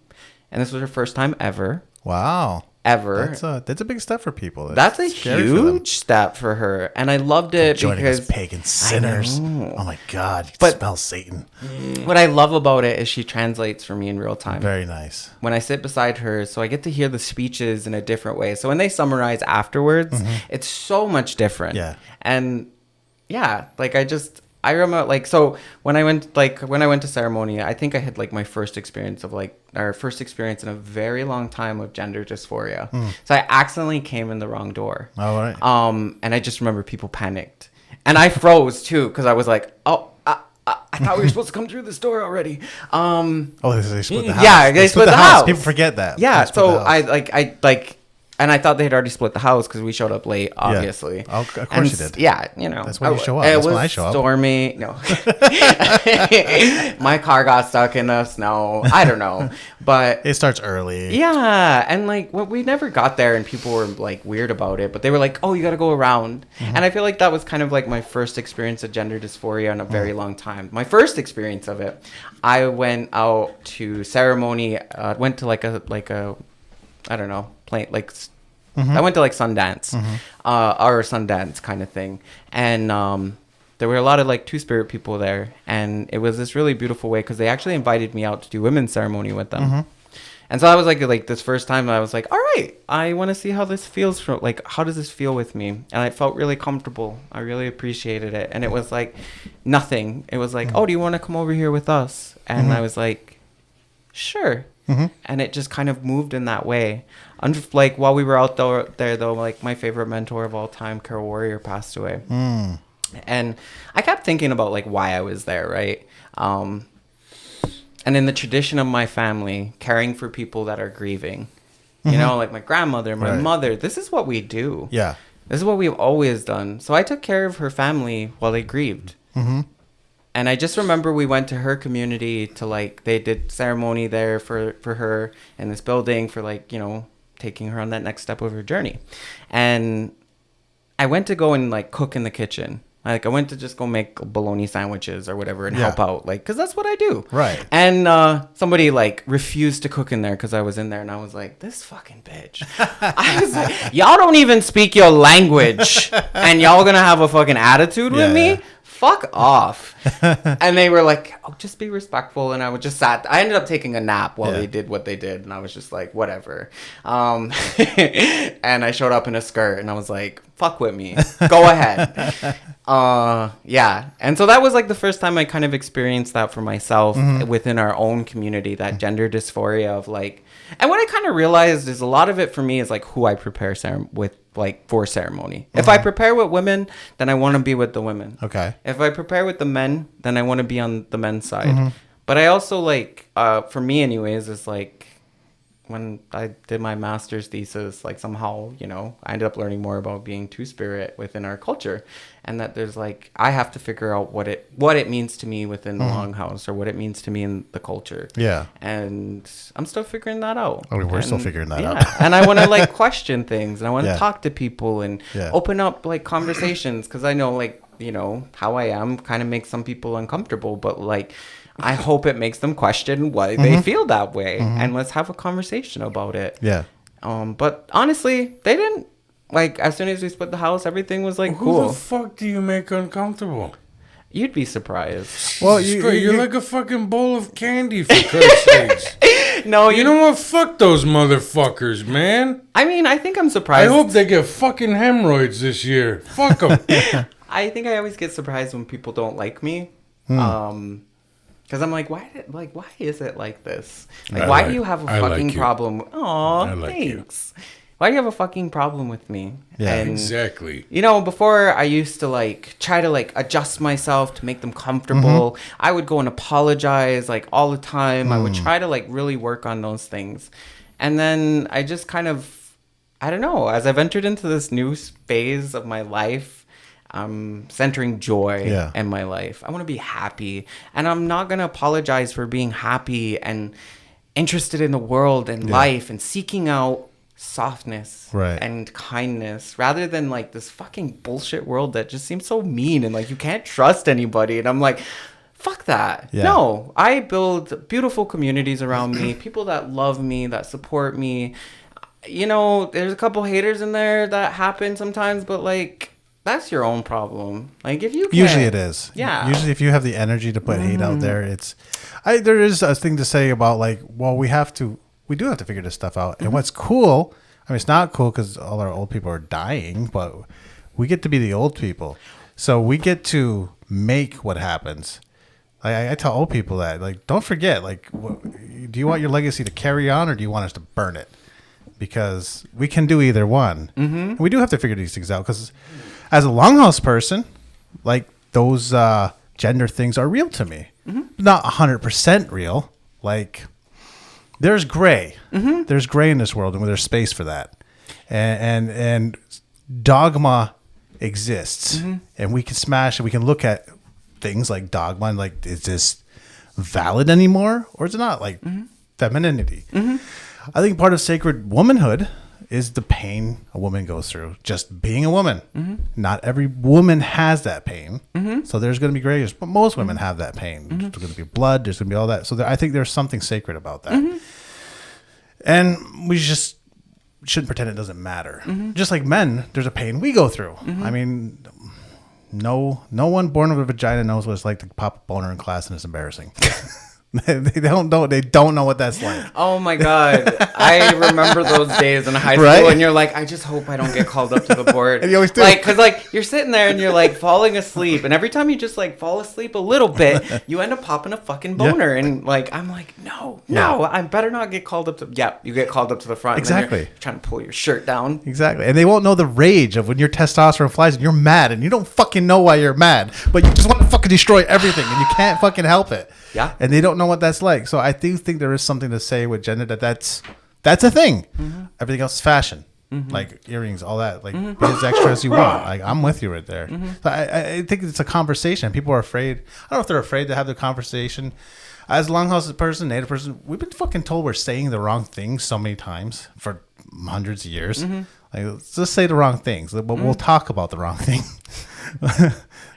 and this was her first time ever. Wow. Ever. That's a big step for people. That's a huge step for her, and I loved it joining because us pagan sinners. Oh my God, you can smell Satan. What I love about it is she translates for me in real time. Very nice. When I sit beside her, so I get to hear the speeches in a different way. So when they summarize afterwards, it's so much different. Yeah. And yeah, like I remember, like, so when I went to ceremony, I think I had like my first experience in a very long time of gender dysphoria. So I accidentally came in the wrong door. All right. And I just remember people panicked, and I froze too because I was like, oh. I thought we were supposed to come through this door already. They split the house. Yeah, they split the house. People forget that. Yeah, so and I thought they had already split the house because we showed up late, obviously. Yeah. Of course you did. Yeah, you know. That's when you show up. That's when I show up. It was stormy. No. My car got stuck in the snow. I don't know. But it starts early. Yeah, and like we never got there and people were like weird about it, but they were like, "Oh, you got to go around." And I feel like that was kind of like my first experience of gender dysphoria in a very long time. My first experience of it, I went out to ceremony, went to like a I don't know, I went to like Sundance, or Sundance kind of thing. And there were a lot of like Two-Spirit people there. And it was this really beautiful way because they actually invited me out to do women's ceremony with them. And so I was like this first time I was like, all right, I want to see how this feels how does this feel with me? And I felt really comfortable. I really appreciated it. And it was like nothing. It was like, oh, do you want to come over here with us? And I was like, sure. And it just kind of moved in that way. Like while we were out there though, like my favorite mentor of all time, Carol Warrior, passed away. And I kept thinking about like why I was there, right? And in the tradition of my family, caring for people that are grieving, you know, like my grandmother, my mother, this is what we do. Yeah. This is what we've always done. So I took care of her family while they grieved. And I just remember we went to her community to like, they did ceremony there for her in this building for like, you know, taking her on that next step of her journey. And I went to go and like cook in the kitchen. Like I went to just go make bologna sandwiches or whatever and help out, like, cause that's what I do. Right. And somebody like refused to cook in there cause I was in there, and I was like, this fucking bitch. I was like, y'all don't even speak your language, and y'all gonna have a fucking attitude with me? Fuck off. And they were like, oh, just be respectful. And I would just I ended up taking a nap while they did what they did. And I was just like, whatever. And I showed up in a skirt and I was like, fuck with me. Go ahead. Yeah. And so that was like the first time I kind of experienced that for myself within our own community, that gender dysphoria of like, and what I kind of realized is a lot of it for me is like who I prepare for ceremony. If I prepare with women, then I want to be with the women. Okay. If I prepare with the men, then I want to be on the men's side. But I also like, for me anyways, is like when I did my master's thesis, like somehow, you know, I ended up learning more about being Two-Spirit within our culture. And that there's like, I have to figure out what it means to me within the Longhouse, or what it means to me in the culture. Yeah. And I'm still figuring that out. I mean, we're still figuring that out. And I want to like question things, and I want to talk to people and Yeah. open up like conversations. Cause I know like, you know, how I am kind of makes some people uncomfortable, but like, I hope it makes them question why they feel that way. And let's have a conversation about it. Yeah. But honestly, they didn't. Like, as soon as we split the house, everything was like Who cool. the fuck do you make uncomfortable? You'd be surprised. Well, You're like a fucking bowl of candy, for Christ's sakes. No, You know what? Fuck those motherfuckers, man. I mean, I think I'm I surprised. hope they get fucking hemorrhoids this year. Fuck them. I think I always get surprised when people don't like me. Because I'm like, why is it like this? Like, why do you have a I like fucking you. problem? Aw, I like you. thanks. Why do you have a fucking problem with me? Yeah, And, Exactly. you know, before I used to like try to like adjust myself to make them comfortable. I would go and apologize like all the time. I would try to like really work on those things. And then I just kind of, I don't know, as I've entered into this new phase of my life, I'm centering joy in my life. I want to be happy. And I'm not going to apologize for being happy and interested in the world and life and seeking out softness and kindness rather than like this fucking bullshit world that just seems so mean and like you can't trust anybody. And I'm like, fuck that. Yeah. No, I build beautiful communities around me, people that love me, that support me. You know, there's a couple haters in there that happen sometimes, but like, that's your own problem. Like if you can't, usually it is. Yeah. Usually if you have the energy to put hate out there, there is a thing to say about like, well, we do have to figure this stuff out. And what's cool, I mean, it's not cool because all our old people are dying, but we get to be the old people. So we get to make what happens. I tell old people that, like, don't forget, like, do you want your legacy to carry on or do you want us to burn it? Because we can do either one. And we do have to figure these things out because as a longhouse person, like those gender things are real to me. Not 100% real. Like there's gray. There's gray in this world and there's space for that. And dogma exists. And we can smash and we can look at things like dogma and like, is this valid anymore? Or is it not? Like femininity. I think part of sacred womanhood is the pain a woman goes through just being a woman. Not every woman has that pain. So there's going to be grays, but most women have that pain. There's going to be blood. There's going to be all that. So I think there's something sacred about that. And we just shouldn't pretend it doesn't matter. Just like men, there's a pain we go through. I mean, no one born with a vagina knows what it's like to pop a boner in class, and it's embarrassing. They don't know what that's like. Oh my God. I remember those days in high school and you're like, I just hope I don't get called up to the board. And you always do. Like, cause like you're sitting there and you're like falling asleep, and every time you just like fall asleep a little bit, you end up popping a fucking boner. And like, I'm like, no, I better not get called up to, you get called up to the front. Exactly. And you're trying to pull your shirt down. Exactly. And they won't know the rage of when your testosterone flies and you're mad and you don't fucking know why you're mad, but you just want to fucking destroy everything and you can't fucking help it. Yeah. And they don't know what that's like. So I do think there is something to say with gender that's a thing. Everything else is fashion. Like earrings, all that. Like be as extra as you want. Like I'm with you right there. So I think it's a conversation. People are afraid. I don't know if they're afraid to have the conversation. As a longhouse person, native person, we've been fucking told we're saying the wrong things so many times for hundreds of years. Like, let's just say the wrong things, but we'll talk about the wrong thing.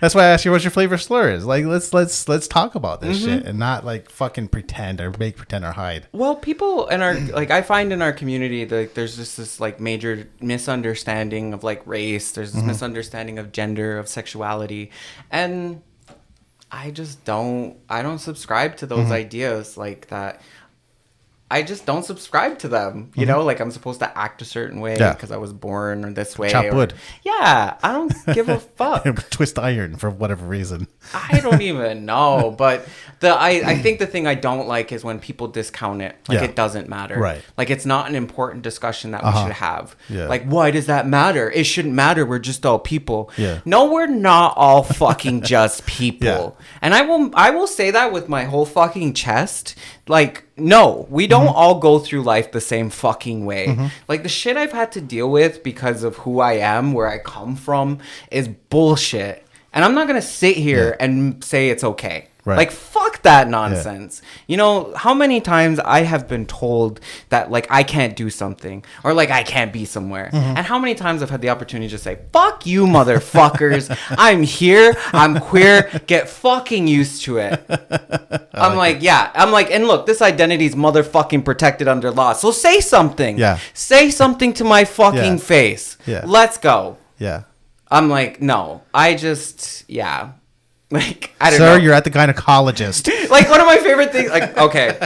That's why I asked you what your flavor slur is. Like, let's talk about this shit and not like fucking pretend or make pretend or hide. Well, people in our like, I find in our community that there's just this like major misunderstanding of like race. There's this misunderstanding of gender, of sexuality, and I don't subscribe to those ideas like that. I just don't subscribe to them. You know, like I'm supposed to act a certain way because I was born or this way. Chop wood. Yeah, I don't give a fuck. Twist iron for whatever reason. I don't even know. But I think the thing I don't like is when people discount it. Like it doesn't matter. Right. Like it's not an important discussion that we should have. Yeah. Like, why does that matter? It shouldn't matter. We're just all people. Yeah. No, we're not all fucking just people. And I will say that with my whole fucking chest. Like, no, we don't all go through life the same fucking way. Like, the shit I've had to deal with because of who I am, where I come from, is bullshit. And I'm not going to sit here and say it's okay. Right. Like, fuck that nonsense. You know, how many times I have been told that, like, I can't do something or, like, I can't be somewhere. And how many times I've had the opportunity to just say, fuck you, motherfuckers. I'm here. I'm queer. Get fucking used to it. I'm like, and look, this identity is motherfucking protected under law. So say something. Yeah. Say something to my fucking face. Yeah. Let's go. Yeah. I'm like, no, Like, I don't know. Sir, you're at the gynecologist. Like, one of my favorite things, like, okay,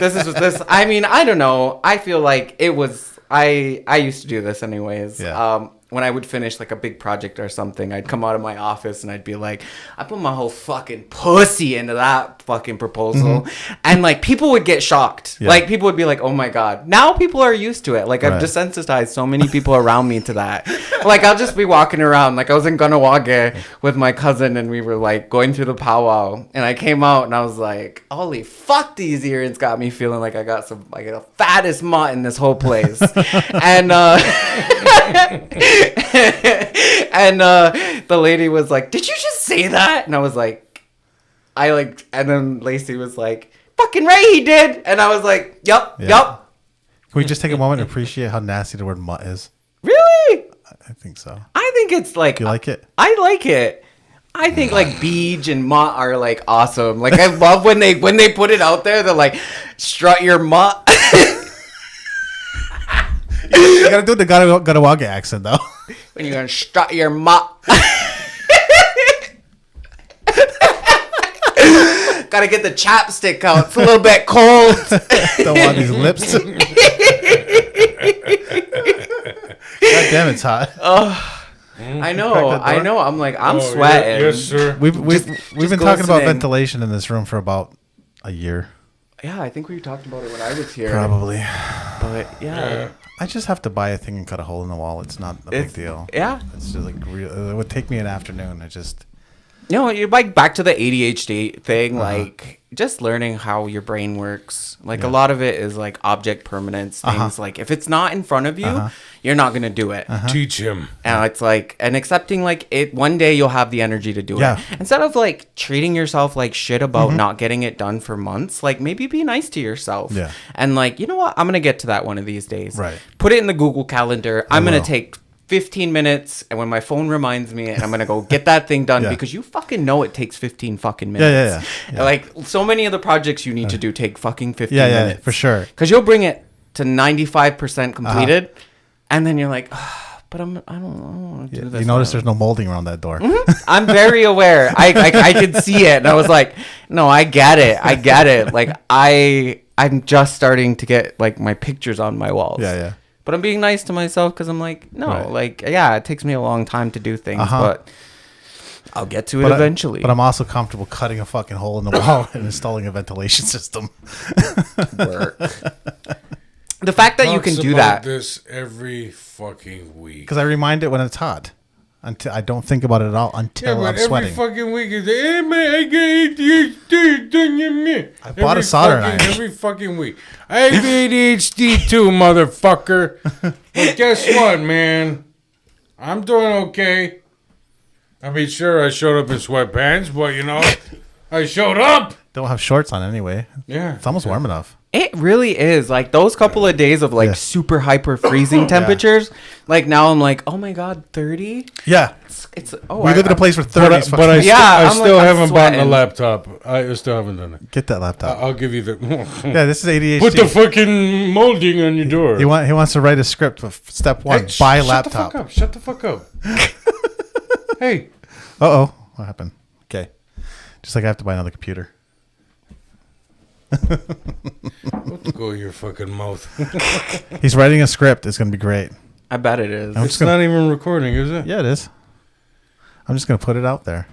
I mean, I don't know. I feel like it was, I used to do this anyways. Yeah. When I would finish, like, a big project or something, I'd come out of my office and I'd be like, I put my whole fucking pussy into that fucking proposal. And, like, people would get shocked. Yeah. Like, people would be like, oh, my God. Now people are used to it. Like, I've desensitized so many people around me to that. Like, I'll just be walking around. Like, I was in Ganawage with my cousin and we were, like, going through the powwow. And I came out and I was like, holy fuck, these earrings got me feeling like I got some, like, the fattest mutt in this whole place. And, and the lady was like, "Did you just say that?" And I was like, and then Lacey was like, "Fucking right, he did." And I was like, "Yup, yup." Can we just take a moment and appreciate how nasty the word mutt is? Really? I think so. I think it's like. You like it? I like it. I think like beej and mutt are like awesome. Like I love when they put it out there. They're like, strut your mutt. You gotta do the Gadawaga accent though. When you're gonna strut your mutt. Gotta get the chapstick out. It's a little bit cold. Don't want these lips. God damn, it's hot. I know. I'm like, I'm sweating. Yes, sir. We've been talking about ventilation in this room for about a year. Yeah, I think we talked about it when I was here. Probably. But yeah. I just have to buy a thing and cut a hole in the wall. It's not a big deal. Yeah. It's just like it would take me an afternoon. You're like back to the ADHD thing, like just learning how your brain works. Like a lot of it is like object permanence things. Like if it's not in front of you, you're not gonna do it. Teach him. And it's like, and accepting like it. One day you'll have the energy to do it. Instead of like treating yourself like shit about not getting it done for months. Like maybe be nice to yourself. Yeah. And like, you know what? I'm gonna get to that one of these days. Right. Put it in the Google Calendar. I'm gonna take 15 minutes, and when my phone reminds me, and I'm gonna go get that thing done because you fucking know it takes 15 fucking minutes. Yeah. Like so many of the projects you need to do take fucking 15 minutes. Yeah, for sure. Because you'll bring it to 95% completed, and then you're like, but I don't want to do this. You notice there's no molding around that door. I'm very aware. I could see it, and I was like, no, I get it. Like I'm just starting to get like my pictures on my walls. Yeah. But I'm being nice to myself because I'm like, no, like, yeah, it takes me a long time to do things, but I'll get to it eventually. But I'm also comfortable cutting a fucking hole in the wall and installing a ventilation system. Work. The fact that you can do that. This every fucking week. Because I remind it when it's hot. Until I don't think about it at all until I'm sweating. Every fucking week is hey man, I get ADHD. I bought a soldering iron every fucking week. I have ADHD too, motherfucker. But guess what, man? I'm doing okay. I mean, sure, I showed up in sweatpants, but you know, I showed up. Don't have shorts on anyway. Yeah, it's almost warm enough. It really is. Like those couple of days of like super hyper freezing temperatures. Like now I'm like, oh my god, 30? Yeah. It's we live in a place where 30 but I still haven't bought sweating. a laptop. I still haven't done it. Get that laptop. I'll give you the. Yeah, this is ADHD. Put the fucking molding on your door. He wants to write a script of step one. Hey, buy a laptop. Shut the fuck up. Hey. Uh-oh. What happened? Okay. Just like I have to buy another computer. Go your fucking mouth. He's writing a script. It's going to be great. I bet it is. It's not even recording, is it? Yeah, it is. I'm just going to put it out there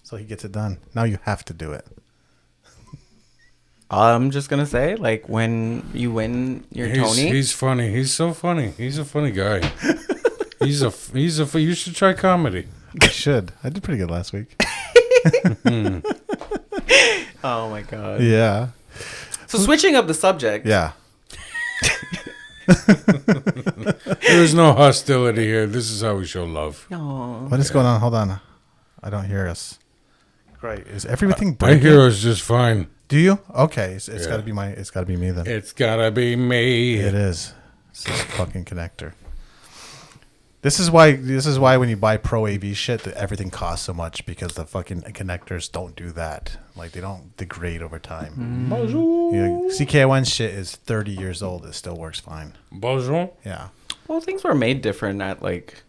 so he gets it done. Now you have to do it. I'm just going to say, like, when you win your Tony. He's funny. He's so funny. He's a funny guy. You should try comedy. I should. I did pretty good last week. Oh, my God. Yeah. So switching up the subject. Yeah. There's no hostility here. This is how we show love. No. What is going on? Hold on. I don't hear us. Great. Is everything I breaking? hear us just fine. Do you? Okay. It's got to be it's got to be me then. It's gotta be me. It is. It's this fucking connector. This is why when you buy Pro AV shit, that everything costs so much because the fucking connectors don't do that. Like they don't degrade over time. CK1 shit is 30 years old. It still works fine. Bonjour. Yeah. Well, things were made different at like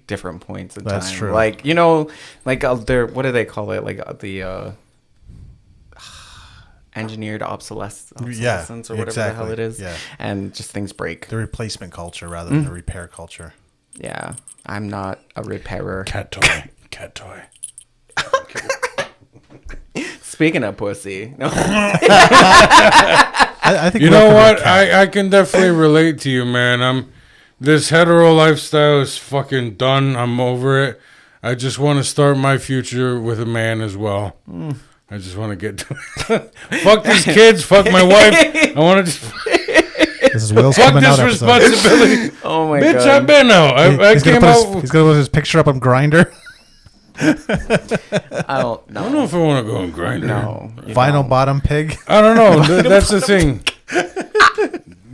different points in time. That's true. Like, you know, like they're, what do they call it? Like the engineered obsolescence or whatever the hell it is. Yeah. And just things break. The replacement culture rather than the repair culture. Yeah. I'm not a repairer. Cat toy. Cat toy. Speaking of pussy. No. I think you know what? I can definitely relate to you, man. This hetero lifestyle is fucking done. I'm over it. I just want to start my future with a man as well. I just want to get to fuck these kids, fuck my wife. I want to just this is Will's fuck coming this out responsibility. Oh my Bitch, god. I've been out. I came out. He's gonna put his picture up on Grindr. I don't I don't know if I want to go on Grindr. know. Vinyl bottom pig. I don't know. That's the thing.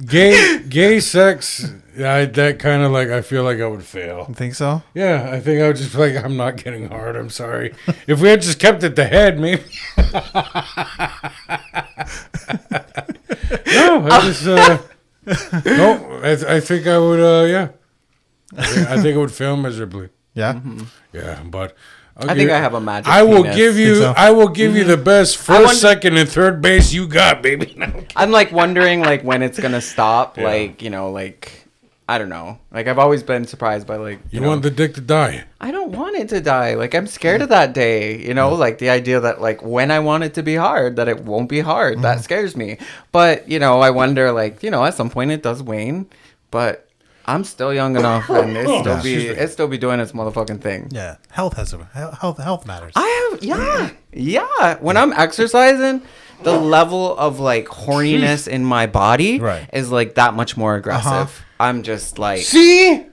Gay sex. That kind of like I feel like I would fail. You think so? Yeah, I think I would just be like, I'm not getting hard. I'm sorry. If we had just kept it the head, maybe. No, I just no. I think I would. Yeah, I think it would fail miserably. Yeah. Yeah, but I think I have a magic. I will penis. give you. so? I will give you the best first, wonder- second, and third base you got, baby. I'm like wondering like when it's gonna stop. Yeah. Like like I don't know. Like I've always been surprised by like You want the dick to die? I don't want it to die. Like I'm scared of that day. Like the idea that like when I want it to be hard, that it won't be hard. That scares me. But I wonder like at some point it does wane. But I'm still young enough, and it still be doing its motherfucking thing. Yeah. Health matters. Yeah. When I'm exercising, the level of like horniness in my body Right. is like that much more aggressive. I'm just like, See?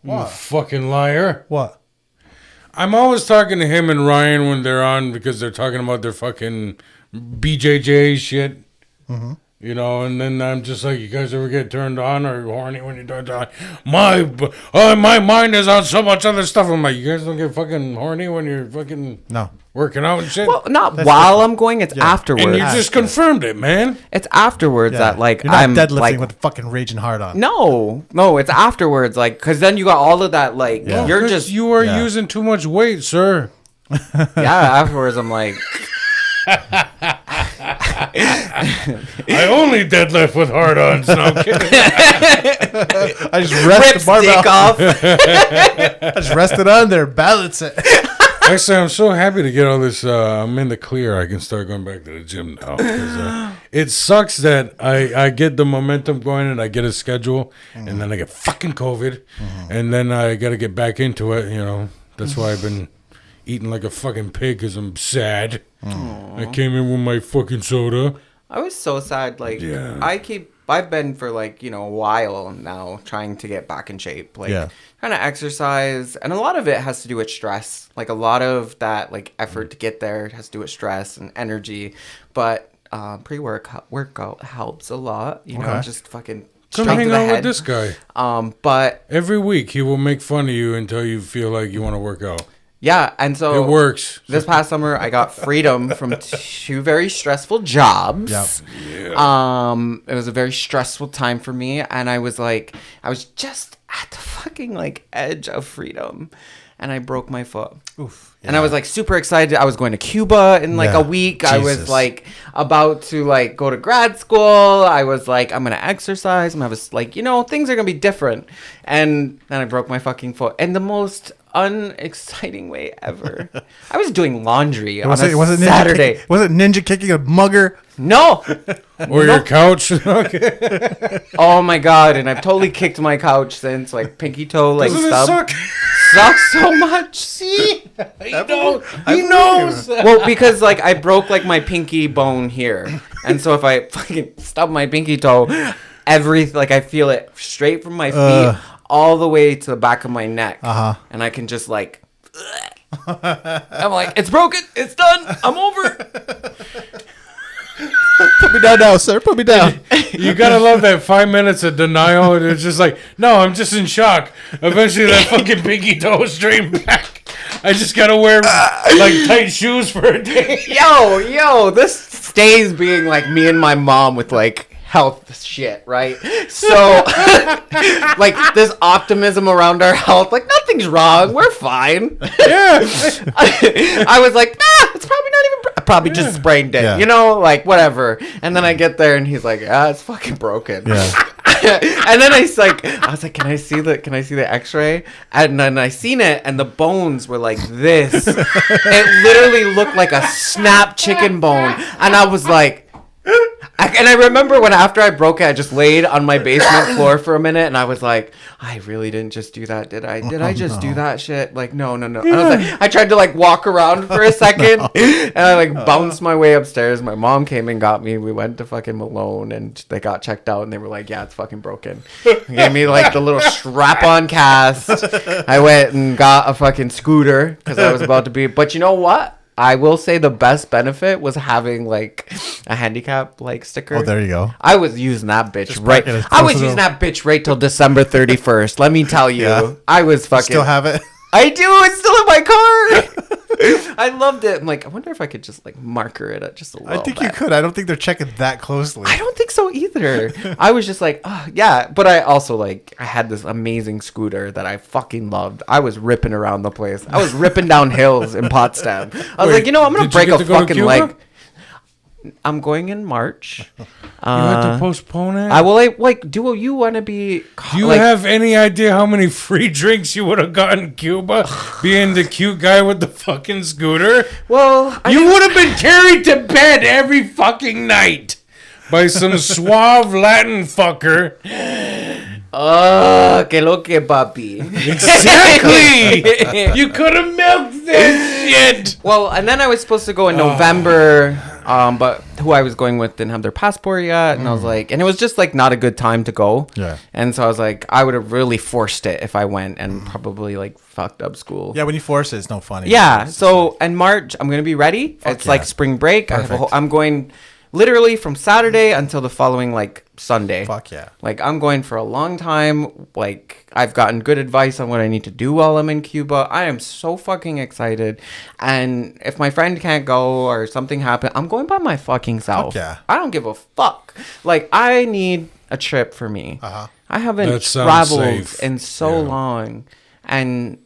You fucking liar. What? I'm always talking to him and Ryan when they're on because they're talking about their fucking BJJ shit. Mm-hmm. And then I'm just like, you guys ever get turned on or horny when you turn on? My mind is on so much other stuff. I'm like, you guys don't get fucking horny when you're fucking No. working out and shit? well, not while I'm going, it's afterwards. And you just confirmed it, man. It's afterwards that like You're not I'm deadlifting like, with fucking raging hard on. no, it's afterwards. Like, cause then you got all of that. Like, Yeah. you're 'Cause just you are using too much weight, sir. afterwards. I'm like, I only deadlift with hard-ons. No, I'm kidding. I just rest rips the barbell. dick off. I just rest it on there, balance it. Actually, I'm so happy to get all this. I'm in the clear. I can start going back to the gym now. 'Cause, it sucks that I get the momentum going and I get a schedule, and then I get fucking COVID, and then I got to get back into it. That's why I've been eating like a fucking pig because I'm sad. I came in with my fucking soda. I was so sad. Like, Yeah. I've been for like, a while now trying to get back in shape. Like, Yeah. trying to exercise. And a lot of it has to do with stress. Like, a lot of that, like, effort to get there has to do with stress and energy. But workout helps a lot. Just fucking Come straight to hang the out with head. this guy. But Every week he will make fun of you until you feel like you want to work out. yeah, and so It works. this past summer, I got freedom from 2 very stressful jobs. Yep. It was a very stressful time for me, and I was just at the fucking like edge of freedom, and I broke my foot. Oof. And I was like super excited. I was going to Cuba in like a week. I was Jesus. like about to like go to grad school. I was like, I'm gonna exercise. I'm gonna have things are gonna be different. And then I broke my fucking foot in the most unexciting way ever. I was doing laundry on a Saturday. Was it ninja kicking a mugger? No. Or your couch. Okay. Oh my god! And I've totally kicked my couch since, like pinky toe, like Doesn't it stub. suck? Sucks so much. See? He knows. Well, because like I broke like my pinky bone here, and so if I fucking stub my pinky toe, I feel it straight from my feet all the way to the back of my neck, and I can just like. I'm like, it's broken. It's done. I'm over. Put me down now, sir. Put me down. You gotta love that 5 minutes of denial, and it's just like, no, I'm just in shock. Eventually, that fucking pinky toe is straight back. I just gotta wear like tight shoes for a day. Yo, this stays being like me and my mom with like health shit, right? So like this optimism around our health, like nothing's wrong, we're fine. Yeah. I was like, it's probably not even I probably just sprained it, like whatever. And then I get there and he's like, it's fucking broken. Yeah. And then I was like, can I see the X-ray? And then I seen it, and the bones were like this. It literally looked like a snapped chicken bone, and I was like, And I remember when after I broke it, I just laid on my basement floor for a minute, and I was like, I really didn't just do that, did I? Did I just do that shit? Like, no. And I was like, I tried to like walk around for a second, and I like bounced my way upstairs. My mom came and got me. We went to fucking Malone, and they got checked out, and they were like, yeah, it's fucking broken. They gave me like the little strap-on cast. I went and got a fucking scooter because I was about to be. But you know what? I will say the best benefit was having like a handicap like sticker. Oh, there you go. I was using that bitch Just right. park it I was closer using to- that bitch right till December 31st. Let me tell you, Yeah. I was fucking. Still have it? I do. It's still in my car. I loved it. I'm like, I wonder if I could just like marker it at just a little I think bit. you could. I don't think they're checking that closely. I don't think so either. I was just like, oh, yeah. But I also like, I had this amazing scooter that I fucking loved. I was ripping around the place. I was ripping down hills in Potsdam. I was Wait, like, you know, I'm going did to break you get a to go to fucking Cuba? leg. I'm going in March. You had to postpone it? I will like, do you want to be? Do you like, have any idea how many free drinks you would have gotten in Cuba being the cute guy with the fucking scooter? Well, You would have been carried to bed every fucking night by some suave Latin fucker. que lo que papi. Exactly! You could have milked this shit! Well, and then I was supposed to go in November, but who I was going with didn't have their passport yet, and I was like, and it was just like not a good time to go. Yeah. And so I was like, I would have really forced it if I went and probably like fucked up school. Yeah, when you force it, it's no funny. Yeah. So in March, I'm gonna be ready. It's yeah. like spring break. Perfect. I'm going literally from Saturday until the following like Sunday. Fuck yeah. Like I'm going for a long time. Like I've gotten good advice on what I need to do while I'm in Cuba. I am so fucking excited. And if my friend can't go or something happens, I'm going by my fucking self. yeah. I don't give a fuck. Like I need a trip for me. Uh-huh. I haven't That sounds traveled safe. in so Yeah. long. And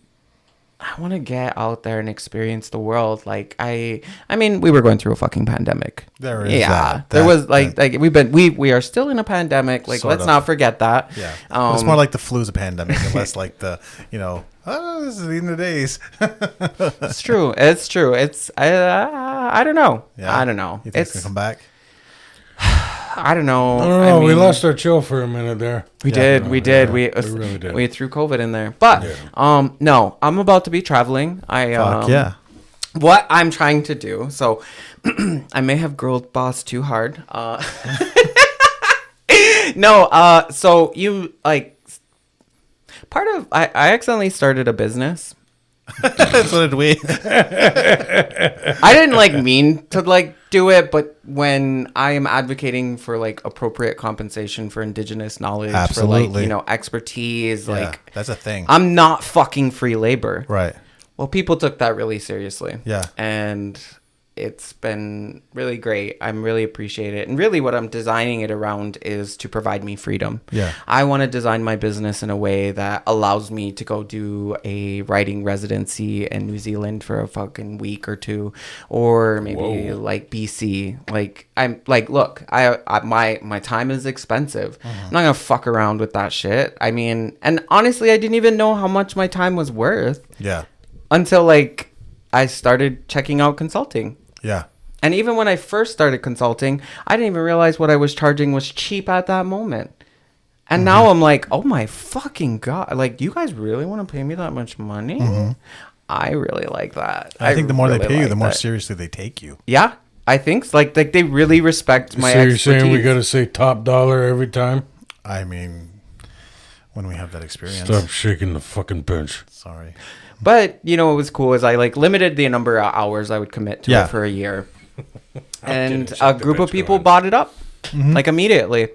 I want to get out there and experience the world. Like I mean, we were going through a fucking pandemic. There is yeah. that. There That- was like that- we are still in a pandemic. Like Sort let's of. not forget that. Yeah. But it's Um, more like the flu's a pandemic and less like the, this is the end of days. It's true. It's true. It's I don't know. Yeah. I don't know. You think it's going to come back? I don't know. I don't know. We mean, lost our chill for a minute there. We Yeah. did. We did. Yeah, We really did. We threw COVID in there. But Yeah. no, I'm about to be traveling. Fuck yeah. What I'm trying to do. So I may have girl boss too hard. No. So you like part of I accidentally started a business. That's what did we. I didn't like mean to like do it, but when I am advocating for like appropriate compensation for indigenous knowledge, for Absolutely. like, expertise, Yeah, like that's a thing. I'm not fucking free labor. Right. Well, people took that really seriously. Yeah. And it's been really great. I'm really appreciate it. And really what I'm designing it around is to provide me freedom. Yeah. I want to design my business in a way that allows me to go do a writing residency in New Zealand for a fucking week or two, or maybe like BC. Like I'm like, look, I my time is expensive. I'm not gonna fuck around with that shit. I mean, and honestly, I didn't even know how much my time was worth Yeah. until like I started checking out consulting. Yeah. And even when I first started consulting, I didn't even realize what I was charging was cheap at that moment. And now I'm like, oh my fucking God. Like, you guys really want to pay me that much money? I really like that. I think the more they really pay you, like the more that. seriously they take you. Yeah, I think so. Like they really respect my So you're expertise. saying we got to say top dollar every time? I mean, when we have that experience. Stop shaking the fucking bench. Sorry. But, what was cool is I like limited the number of hours I would commit to Yeah. it for a year. And kidding. a Shut the group of bitch, people go on. bought it up like immediately.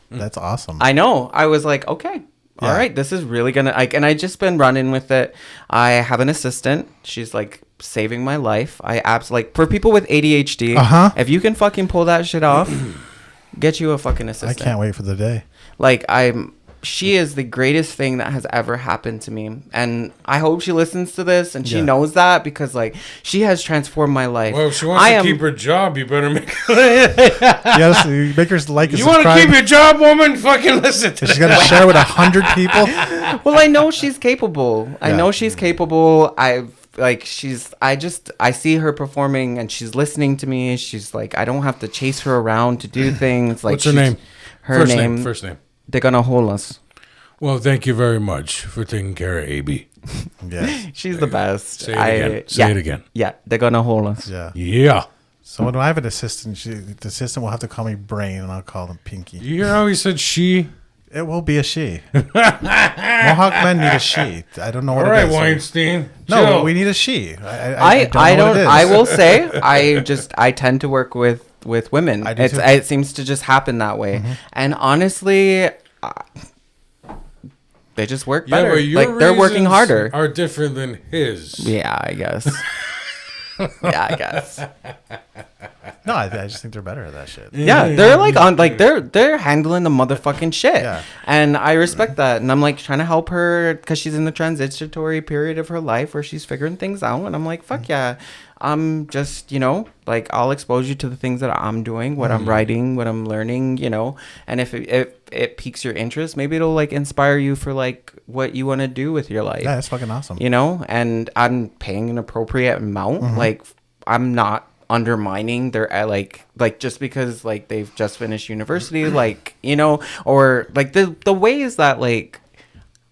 That's awesome. I know. I was like, okay, all Yeah. right, this is really gonna. And I just been running with it. I have an assistant. She's like saving my life. I like for people with ADHD. If you can fucking pull that shit off, get you a fucking I assistant. can't wait for the day. Like she is the greatest thing that has ever happened to me, and I hope she listens to this and she Yeah. knows that, because like she has transformed my life. Well, if she wants to keep her job, you better make Yes, you make her like and You want to subscribe. keep your job, woman? Fucking listen to She's gonna share with 100 people. Well, I know she's capable. I Yeah. know she's capable. like I see her performing and she's listening to me. She's like, I don't have to chase her around to do things. Like, what's her name? Her First name. They're gonna hold us. Well, thank you very much for taking care of AB. Yes. She's the best. Say it again. Say it again. Yeah, they're gonna hold us. Yeah. Yeah. So when I have an assistant, the assistant will have to call me Brain, and I'll call them Pinky. You hear how he said she? It will be a she. Mohawk men need a she. I don't know what All it right, is. Weinstein. No, Chill. we need a she. I know what it is. I will say I tend to work with women. I do too. It seems to just happen that way. And honestly, they just work better. But your like, they're working reasons harder. Are different than his. Yeah, I guess. Yeah, I guess. No, I just think they're better at that shit. Yeah, they're like they're handling the motherfucking shit. Yeah. And I respect that. And I'm like trying to help her because she's in the transitory period of her life where she's figuring things out. And I'm like, fuck yeah. I'm just, like, I'll expose you to the things that I'm doing, what I'm writing, what I'm learning, and if it piques your interest, maybe it'll like inspire you for like what you want to do with your life. Yeah, that's fucking awesome. And I'm paying an appropriate amount. Like, I'm not undermining their like just because like they've just finished university, like, or like the ways that like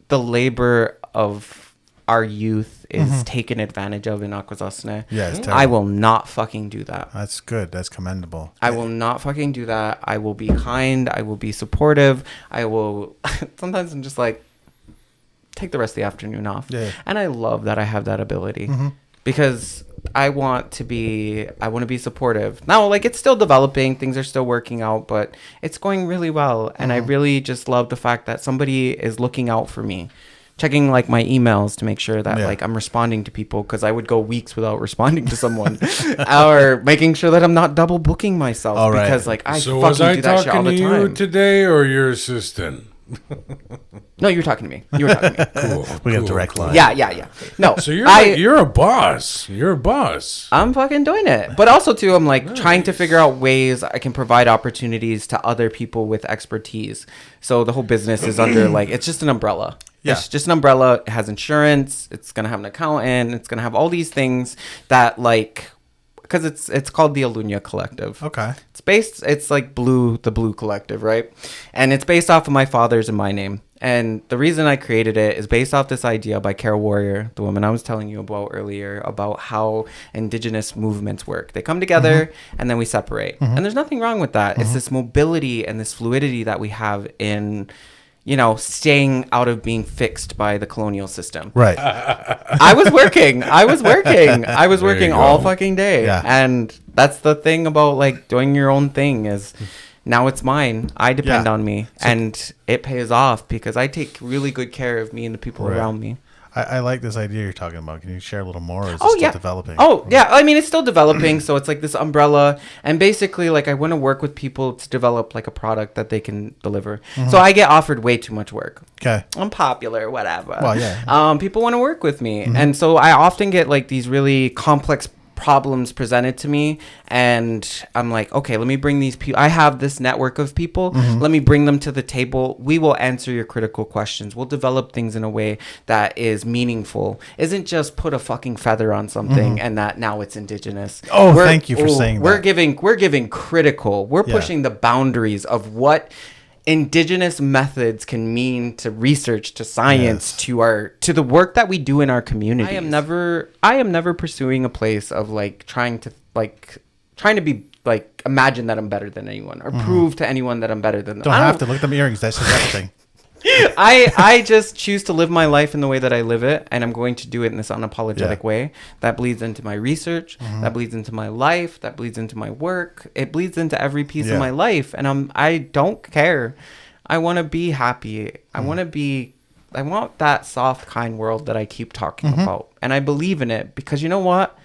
the labor of our youth is taken advantage of in Akwesasne. Yeah, it's terrible. I will not fucking do that. That's good. That's commendable. I will not fucking do that. I will be kind. I will be supportive. I will. Sometimes I'm just like, take the rest of the afternoon off. Yeah. And I love that I have that ability because I want to be supportive. Now, like, it's still developing. Things are still working out, but it's going really well. And I really just love the fact that somebody is looking out for me. Checking like my emails to make sure that like I'm responding to people, because I would go weeks without responding to someone, or making sure that I'm not double booking myself because like I so fucking was I do that shit all talking the to time. you today or your assistant? No, you were talking to me. You were talking to me. Cool. We got a direct line. Yeah. No, So you're a boss. You're a boss. I'm fucking doing it. But also, too, I'm like trying to figure out ways I can provide opportunities to other people with expertise. So the whole business is under like, it's just an umbrella. Yeah. It's just an umbrella. It has insurance. It's going to have an accountant. It's going to have all these things that like, because it's called the Alunya Collective. Okay. It's like the Blue Collective, right? And it's based off of my father's and my name. And the reason I created it is based off this idea by Carol Warrior, the woman I was telling you about earlier, about how indigenous movements work. They come together and then we separate. And there's nothing wrong with that. It's this mobility and this fluidity that we have in, staying out of being fixed by the colonial system. Right. I was working all fucking day. Yeah. And that's the thing about like doing your own thing is now it's mine. I depend on me, and it pays off because I take really good care of me and the people around me. I like this idea you're talking about. Can you share a little more? Or is it still developing? Oh, yeah. I mean, it's still developing. So it's like this umbrella. And basically, like, I want to work with people to develop, like, a product that they can deliver. So I get offered way too much work. Okay. I'm popular, whatever. Well, yeah. People want to work with me. And so I often get, like, these really complex problems presented to me, and I'm like, okay, let me bring these people. I have this network of people. Let me bring them to the table. We will answer your critical questions. We'll develop things in a way that is meaningful. Isn't just put a fucking feather on something and that now it's indigenous. Thank you for saying we're that. We're giving critical. We're pushing the boundaries of what indigenous methods can mean to research, to science, to the work that we do in our community. I am never pursuing a place of like trying to be like imagine that I'm better than anyone or prove to anyone that I'm better than them. Don't have to look at them earrings. That's just everything. I just choose to live my life in the way that I live it, and I'm going to do it in this unapologetic way. That bleeds into my research, that bleeds into my life, that bleeds into my work. It bleeds into every piece of my life, and I don't care. I want to be happy. I want that soft, kind world that I keep talking about, and I believe in it because you know what?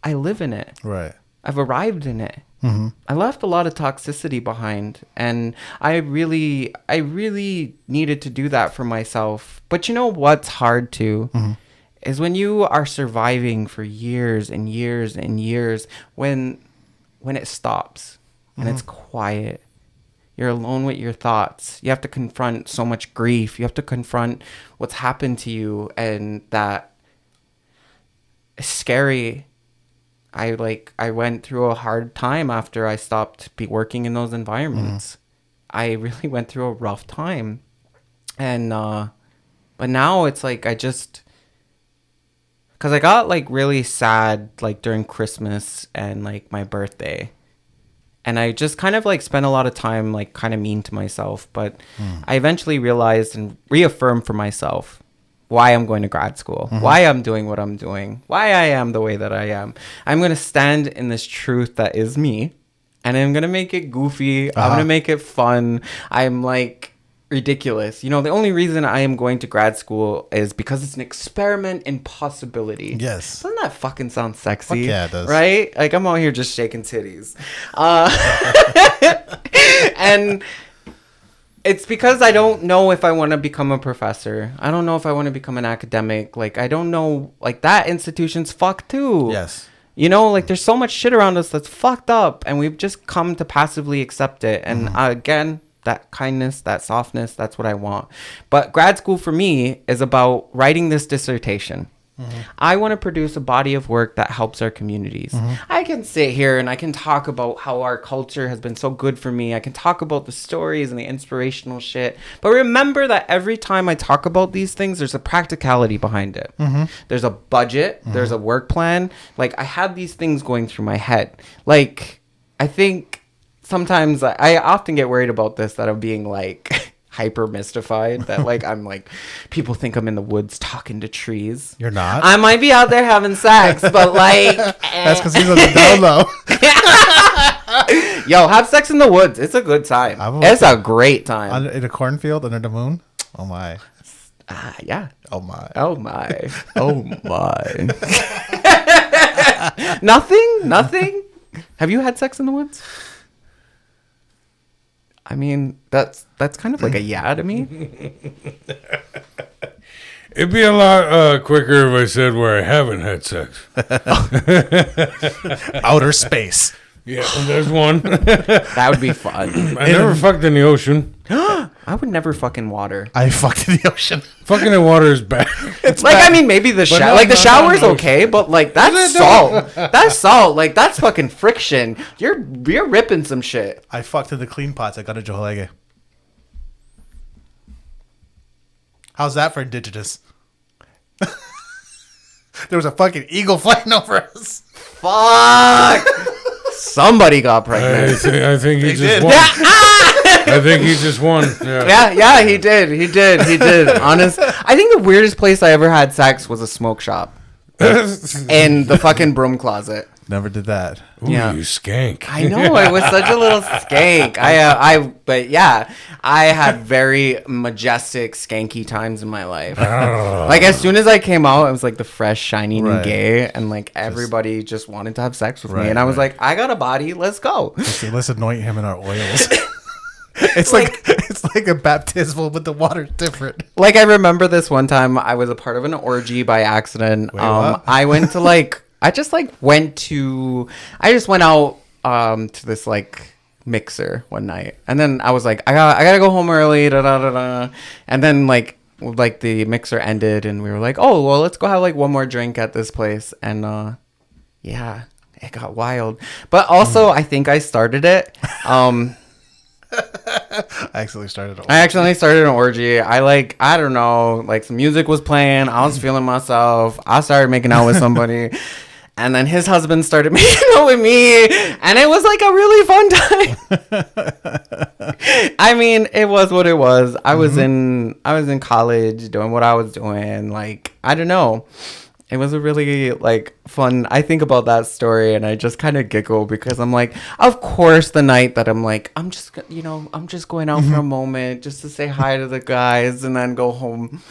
I live in it. Right. I've arrived in it. I left a lot of toxicity behind, and I really needed to do that for myself. But you know what's hard too is when you are surviving for years and years and years, when it stops and it's quiet, you're alone with your thoughts. You have to confront so much grief. You have to confront what's happened to you, and that scary. I went through a hard time after I stopped working in those environments. I really went through a rough time. And, but now it's like, cause I got like really sad, like during Christmas and like my birthday. And I just kind of like spent a lot of time like kind of mean to myself. But I eventually realized and reaffirmed for myself why I'm going to grad school, why I'm doing what I'm doing, why I am the way that I am. I'm going to stand in this truth that is me, and I'm going to make it goofy. I'm going to make it fun. I'm like ridiculous. You know, the only reason I am going to grad school is because it's an experiment in possibility. Yes. Doesn't that fucking sound sexy? Fuck yeah, it does. Right? Like, I'm out here just shaking titties. And it's because I don't know if I want to become a professor. I don't know if I want to become an academic. Like, I don't know. Like, that institution's fucked too. Yes. You know, like, there's so much shit around us that's fucked up, and we've just come to passively accept it. And again, that kindness, that softness, that's what I want. But grad school for me is about writing this dissertation. I want to produce a body of work that helps our communities. I can sit here and I can talk about how our culture has been so good for me. I can talk about the stories and the inspirational shit. But remember that every time I talk about these things, there's a practicality behind it. There's a budget. There's a work plan. Like, I have these things going through my head. Like, I think sometimes I often get worried about this, that I'm being like hyper mystified, that like I'm like, people think I'm in the woods talking to trees. You're not? I might be out there having sex, but like That's because he's on the down low. Yo, have sex in the woods. It's a good time. It's a great time. In a cornfield under the moon? Oh my. Yeah. Oh my. Oh my. Oh my. Nothing. Have you had sex in the woods? I mean, that's kind of like a yeah to me. It'd be a lot quicker if I said where I haven't had sex. Outer space. Yeah, there's one. That would be fun. I never fucked in the ocean. I would never fuck in water. I fucked in the ocean. Fucking in water is bad. It's like, I mean, maybe the shower, like the shower's okay, but like that's salt. That's salt. Like, that's fucking friction. You're ripping some shit. I fucked in the clean pots. I got a Johalege. How's that for indigenous? There was a fucking eagle flying over us. Fuck. Somebody got pregnant. I think he just did. won. I think he just won. Yeah, he did. Honest. I think the weirdest place I ever had sex was a smoke shop. In the fucking broom closet. Never did that. Ooh, Yeah. you skank. I know, it was such a little skank. But yeah, I had very majestic, skanky times in my life. Like, as soon as I came out, I was like the fresh, shiny new gay, and like everybody just wanted to have sex with me, and I was like, I got a body, let's go. Let's anoint him in our oils. It's like a baptismal, but the water's different. Like, I remember this one time I was a part of an orgy by accident. Wait, what? I went to like, I just went out to this like mixer one night, and then I was like, I gotta go home early, and then like the mixer ended, and we were like, oh well, let's go have like one more drink at this place, and yeah, it got wild. But also, I think I started it. I accidentally started an orgy. I don't know, like some music was playing. I was feeling myself. I started making out with somebody. And then his husband started making out with me. And it was like a really fun time. I mean, it was what it was. I was in college doing what I was doing. Like, I don't know. It was a really like fun. I think about that story and I just kind of giggle because I'm like, of course, the night that I'm like, I'm just going out for a moment just to say hi to the guys and then go home.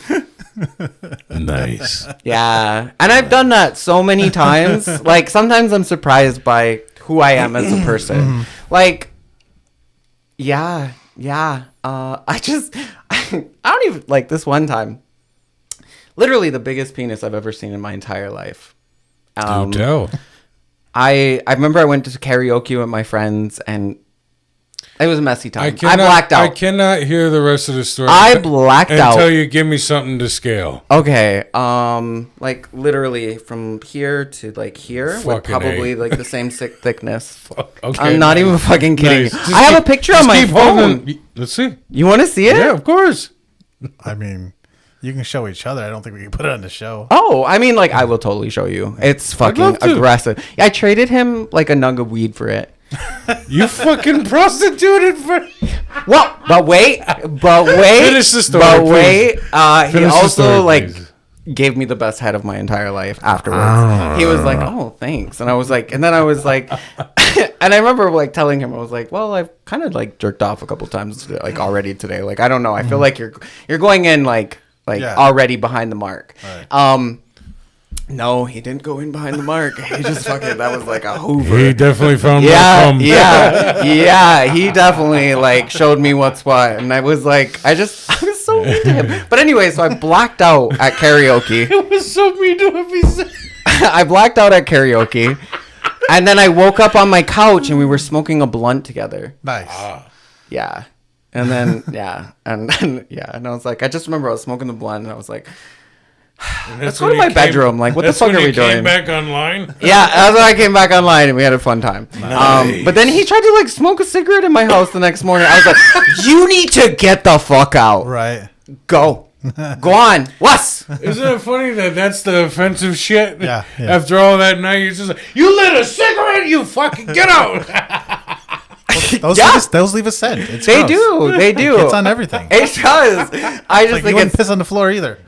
Nice. Yeah. And I've done that so many times. Like, sometimes I'm surprised by who I am as a person. Like, yeah. I don't even like this one time. Literally the biggest penis I've ever seen in my entire life. Do tell. I remember I went to karaoke with my friends, and It was a messy time. I blacked out. I cannot hear the rest of the story. I blacked out until you give me something to scale. Okay, like literally from here to like here, with probably like the same thickness. Okay, I'm not even fucking kidding. Nice. I have a picture on my phone. Let's see. You want to see it? Yeah, of course. I mean, you can show each other. I don't think we can put it on the show. Oh, I mean, like I will totally show you. It's fucking aggressive. I traded him like a nug of weed for it. You fucking prostituted for. Well, but wait. Finish the story. But wait, he also like gave me the best head of my entire life afterwards. He was like, "Oh, thanks," and I was like, and then I was like, and I remember like telling him, I was like, "Well, I've kind of like jerked off a couple times like already today. Like I don't know. I feel like you're going in like already behind the mark." Right. No, he didn't go in behind the mark. He just fucking, that was like a Hoover. He definitely found yeah. He definitely like showed me what's what. And I was like, I was so mean to him. But anyway, so I blacked out at karaoke. It was so mean to him. He said. I blacked out at karaoke. And then I woke up on my couch and we were smoking a blunt together. Nice. Yeah. And then, And I was like, I just remember I was smoking the blunt and I was like, let's go to my bedroom. Like, what the fuck are we doing? Came back online? Yeah, that's when I came back online and we had a fun time. Nice. But then he tried to like smoke a cigarette in my house the next morning. I was like, you need to get the fuck out. Right. Go on. What? Isn't it funny that that's the offensive shit? Yeah. After all that night, you're just like, you lit a cigarette, you fucking get out. Those leave a scent. They do. It's on everything. It does. I just think you wouldn't piss on the floor either.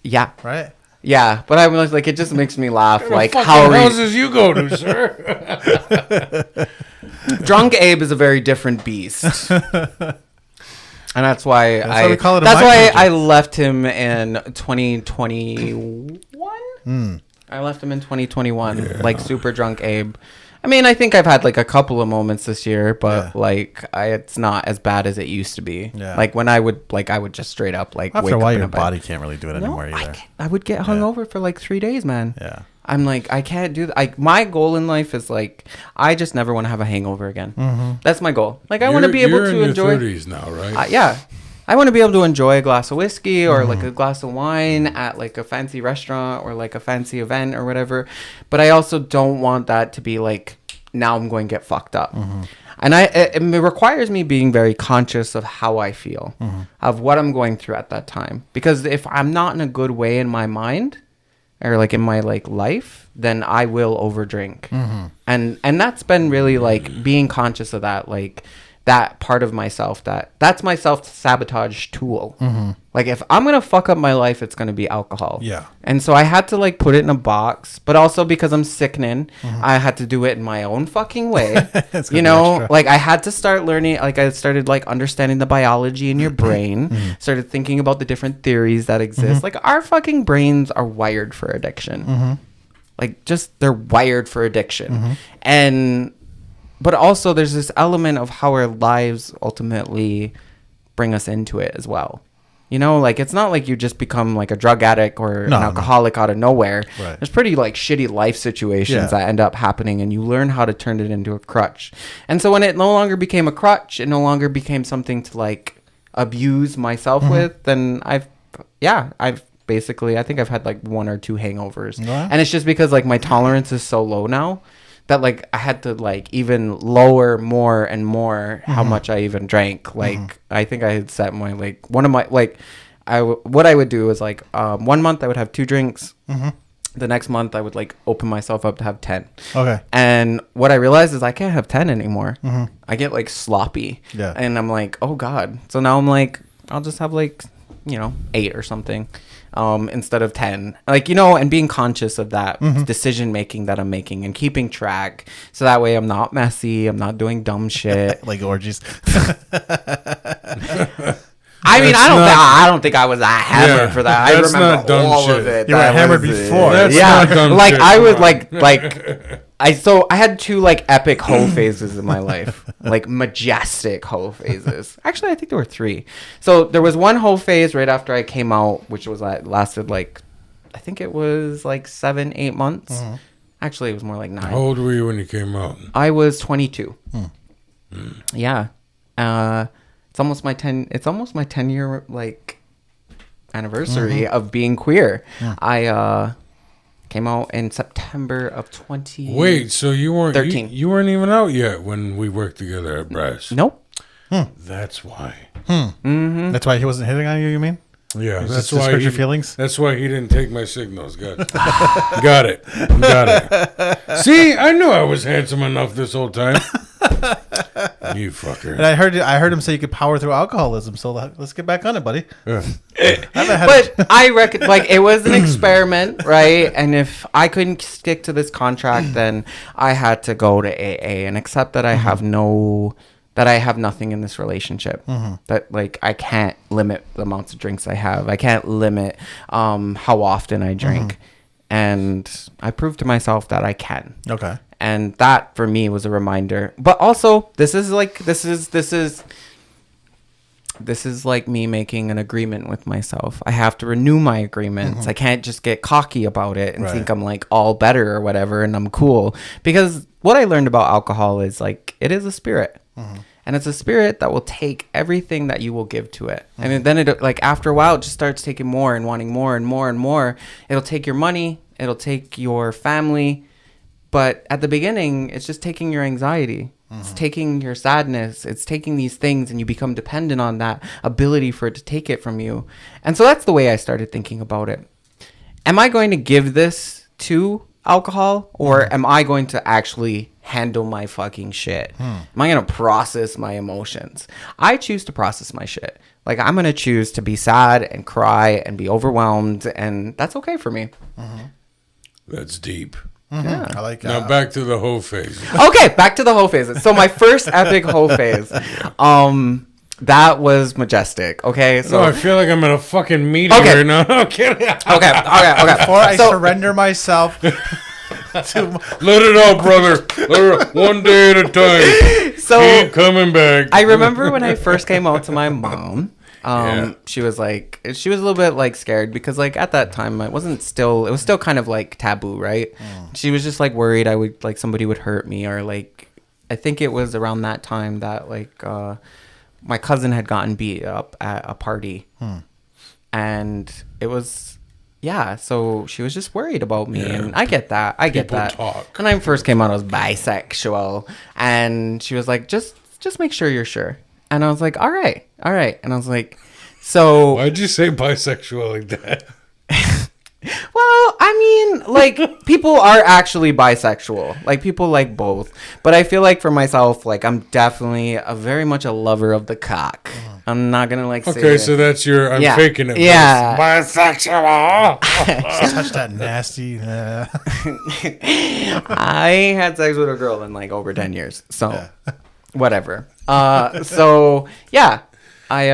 Yeah. Right. Yeah, but I was like, it just makes me laugh. Like, how houses you go to, sir? Drunk Abe is a very different beast, and that's why I left him in 2021. I left him in 2021, like super drunk Abe. I mean, I think I've had like a couple of moments this year, but it's not as bad as it used to be. Yeah. Like when I would just straight up like after a while your body can't really do it anymore either. I would get hungover for like 3 days, man. Yeah. I'm like, I can't do that. My goal in life is like, I just never want to have a hangover again. Mm-hmm. That's my goal. Like I want to be able to enjoy. You're in your 30s now, right? Yeah. I want to be able to enjoy a glass of whiskey or like a glass of wine at like a fancy restaurant or like a fancy event or whatever. But I also don't want that to be like, now I'm going to get fucked up. Mm-hmm. And it requires me being very conscious of how I feel, of what I'm going through at that time. Because if I'm not in a good way in my mind or like in my like life, then I will overdrink. Mm-hmm. And that's been really like being conscious of that, like that part of myself that's my self-sabotage tool. Mm-hmm. Like if I'm gonna fuck up my life, it's gonna be alcohol. Yeah. And so I had to like put it in a box, but also because I'm sickening, I had to do it in my own fucking way. You know, like I had to start learning, like I started like understanding the biology in your brain, started thinking about the different theories that exist. Like our fucking brains are wired for addiction. Like just they're wired for addiction. But also there's this element of how our lives ultimately bring us into it as well. You know, like it's not like you just become like a drug addict or an alcoholic out of nowhere. Right. There's pretty like shitty life situations that end up happening and you learn how to turn it into a crutch. And so when it no longer became a crutch, it no longer became something to like abuse myself with, then I've basically, I think I've had like 1 or 2 hangovers. Yeah. And it's just because like my tolerance is so low now that like I had to like even lower more and more how much I even drank. Like I think I had set my like one of my like what I would do was like 1 month I would have 2 drinks. The next month I would like open myself up to have 10. Okay. And what I realized is I can't have 10 anymore. I get like sloppy. Yeah. And I'm like, oh God. So now I'm like, I'll just have like, 8 or something. Instead of 10, like, and being conscious of that decision making that I'm making and keeping track. So that way I'm not messy. I'm not doing dumb shit. Like orgies. I mean, I don't think I was that hammered for that. I remember all of it. You were hammered before. That's not dumb like shit. I was like I had 2 like epic hoe phases in my life, like majestic hoe phases. Actually, I think there were 3. So there was one hoe phase right after I came out, which was lasted like, I think it was like 7-8 months. Actually, it was more like 9. How old were you when you came out? I was 22. Yeah. It's almost my 10-year like anniversary of being queer. I came out in September of 20. Wait, so you weren't 13. You weren't even out yet when we worked together at Brass? Nope. That's why. That's why he wasn't hitting on you. You mean? Yeah, Just that's to why hurt your feelings. That's why he didn't take my signals. Got it. See, I knew I was handsome enough this whole time. You fucker. And I heard him say you could power through alcoholism. So let's get back on it, buddy. Yeah. But I reckon, like, it was an experiment, right? And if I couldn't stick to this contract, then I had to go to AA and accept that I have nothing in this relationship. That, like, I can't limit the amounts of drinks I have. I can't limit how often I drink. And I proved to myself that I can. Okay. And that for me was a reminder. But also, this is like me making an agreement with myself. I have to renew my agreements. I can't just get cocky about it and think I'm like all better or whatever and I'm cool. Because what I learned about alcohol is like it is a spirit. And it's a spirit that will take everything that you will give to it. And then it, like, after a while, it just starts taking more and wanting more and more and more. It'll take your money. It'll take your family. But at the beginning, it's just taking your anxiety. It's taking your sadness. It's taking these things, and you become dependent on that ability for it to take it from you. And so that's the way I started thinking about it. Am I going to give this to alcohol, or am I going to actually handle my fucking shit? Am I going to process my emotions? I choose to process my shit. Like, I'm going to choose to be sad and cry and be overwhelmed, and that's okay for me. That's deep. Yeah. I like Now back to the hoe phase. Okay, back to the hoe phases. So my first epic hoe phase, that was majestic. Okay, so I feel like I'm in a fucking meeting right now. I'm kidding. okay. before I surrender myself to Let it out, brother. One day at a time. So Keep coming back. I remember when I first came out to my mom. Yeah. She was a little bit like scared because like at that time it was still kind of like taboo, right? She was just like worried I would like somebody would hurt me, or like I think it was around that time that like my cousin had gotten beat up at a party, and it was so she was just worried about me, and I get that. People talk. When I first came out, I was bisexual, and she was like, just make sure you're sure. And I was like, all right. And I was like, so... Why'd you say bisexual like that? Well, I mean, like, people are actually bisexual. Like, people like both. But I feel like for myself, like, I'm definitely very much a lover of the cock. I'm not going to, like, say... Okay, so that's your... I'm faking it. Yeah. Bisexual. touch that nasty. I had sex with a girl in, like, over 10 years. So... Whatever. So yeah, I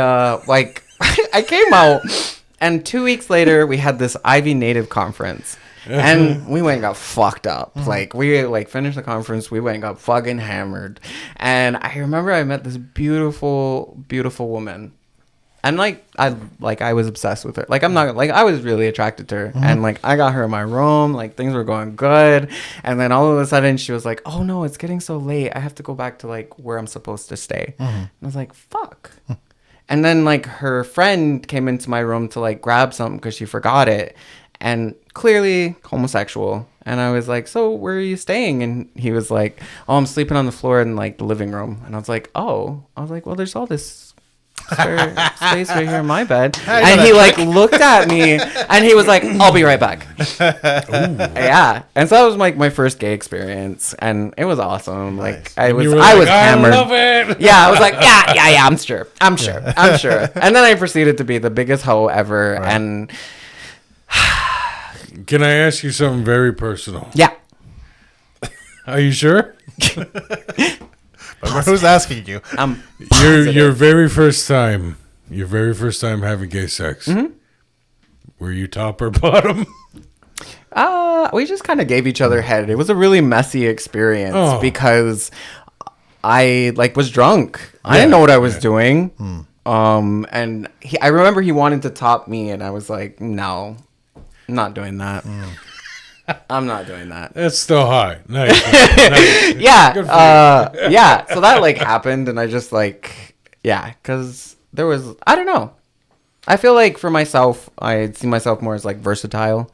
I came out, and 2 weeks later we had this Ivy Native conference, and we went and got fucked up. Like we finished the conference, we went and got fucking hammered, and I remember I met this beautiful woman. And I was obsessed with her. Like I was really attracted to her, and like I got her in my room. Like things were going good, and then all of a sudden she was like, "Oh no, it's getting so late. I have to go back to like where I'm supposed to stay." And I was like, "Fuck." And then like her friend came into my room to like grab something because she forgot it, and clearly homosexual. And I was like, "So where are you staying?" And he was like, "Oh, I'm sleeping on the floor in like the living room." And I was like, "Oh," I was like, "Well, there's all this space right here in my bed." And he like looked at me and he was like, "I'll be right back." Yeah. And so that was like my first gay experience, and it was awesome. Like I was hammered. I love it. Yeah, I was like, yeah, I'm sure. And then I proceeded to be the biggest hoe ever. Right. And can I ask you something very personal? Yeah. Are you sure? Who's asking you? Your very first time having gay sex. Were you top or bottom? We just kind of gave each other head. It was a really messy experience because I like was drunk. I didn't know what I was doing. And I remember he wanted to top me, and I was like, "No, I'm not doing that." I'm not doing that. That's still high. Nice. Yeah. Yeah. So that like happened, and I just like Yeah, because there was, I don't know. I feel like for myself, I see myself more as like versatile,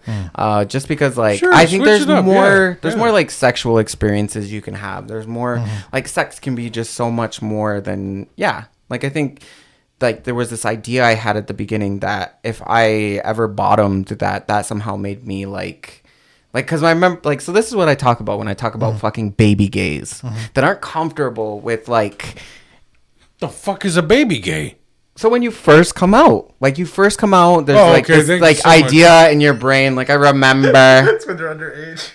just because like Sure, I think switch there's it up, more, yeah. more like sexual experiences you can have. There's more like sex can be just so much more than Like I think like there was this idea I had at the beginning that if I ever bottomed, that somehow made me like because I remember like so this is what I talk about when I talk about fucking baby gays that aren't comfortable with like The fuck is a baby gay? So when you first come out, there's like okay, this thank like you so much. idea in your brain. Like I remember. That's when they're underage.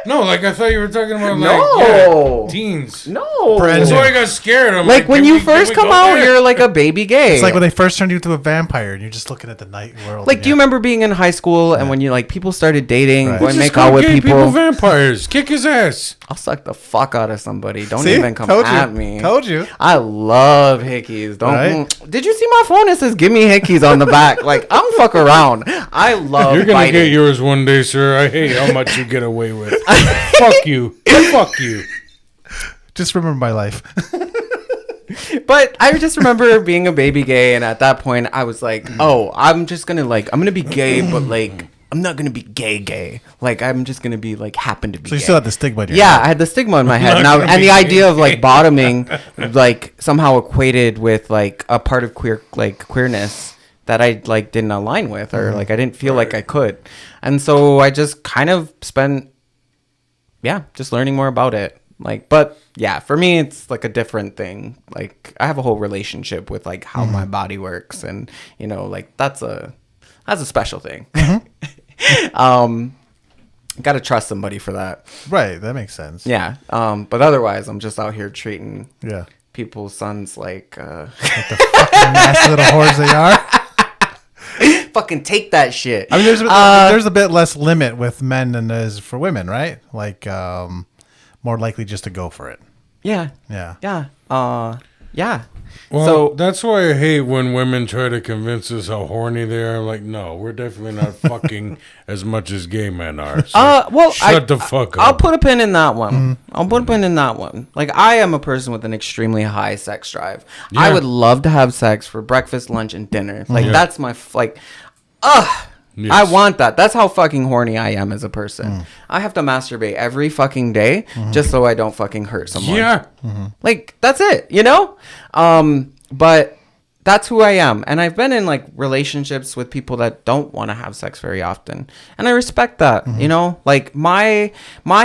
No, like I thought you were talking about No. teens. No. That's why I got scared. I'm Like when can you we first go come out, there? you're like a baby gay. It's like when they first turned you into a vampire and you're just looking at the night world. Like, do you remember being in high school and when you like people started dating, Right. going Just make call out with gay people? vampires. Kick his ass. I'll suck the fuck out of somebody. Don't See? even come Told you. at me. Told you. I love hickeys. Don't. Right? Did you see my phone? It says "Give me hickeys" on the back. Like I'm fuck around. I love. You're gonna biting. get yours one day, sir. I hate how much you get away with. Fuck you. Fuck you. Just remember my life. But I just remember being a baby gay, and at that point, I was like, "Oh, I'm gonna be gay, but like, I'm not gonna be gay. Like, I'm just gonna be like, happen to be." So you gay. still had the stigma in your Yeah, head. I had the stigma in my head Not now, gonna and be the idea of gay. like bottoming, like somehow equated with like a part of queerness that I like didn't align with, or like I didn't feel like I could, and so I just kind of spent, just learning more about it. Like, but yeah, for me, it's like a different thing. Like, I have a whole relationship with like how my body works, and you know, like that's a special thing. Gotta trust somebody for that. Right, that makes sense. Yeah. But otherwise, I'm just out here treating Yeah. people's sons like Fucking nasty little whores they are. fucking take that shit. I mean, there's a bit less limit with men than there is for women, right? Like, more likely just to go for it. Yeah. Yeah. Yeah. Well, So- that's why I hate when women try to convince us how horny they are. Like, no, we're definitely not fucking as much as gay men are. So Well, shut the fuck up. I'll put a pin in that one. I'll put a pin in that one. Like, I am a person with an extremely high sex drive. I Yeah. would love to have sex for breakfast, lunch, and dinner. Like, Yeah. that's my, Yes. I want that. That's how fucking horny I am as a person. I have to masturbate every fucking day just so I don't fucking hurt someone. Yeah. Like, that's it, you know? But that's who I am. And I've been in like relationships with people that don't want to have sex very often. And I respect that, you know? Like my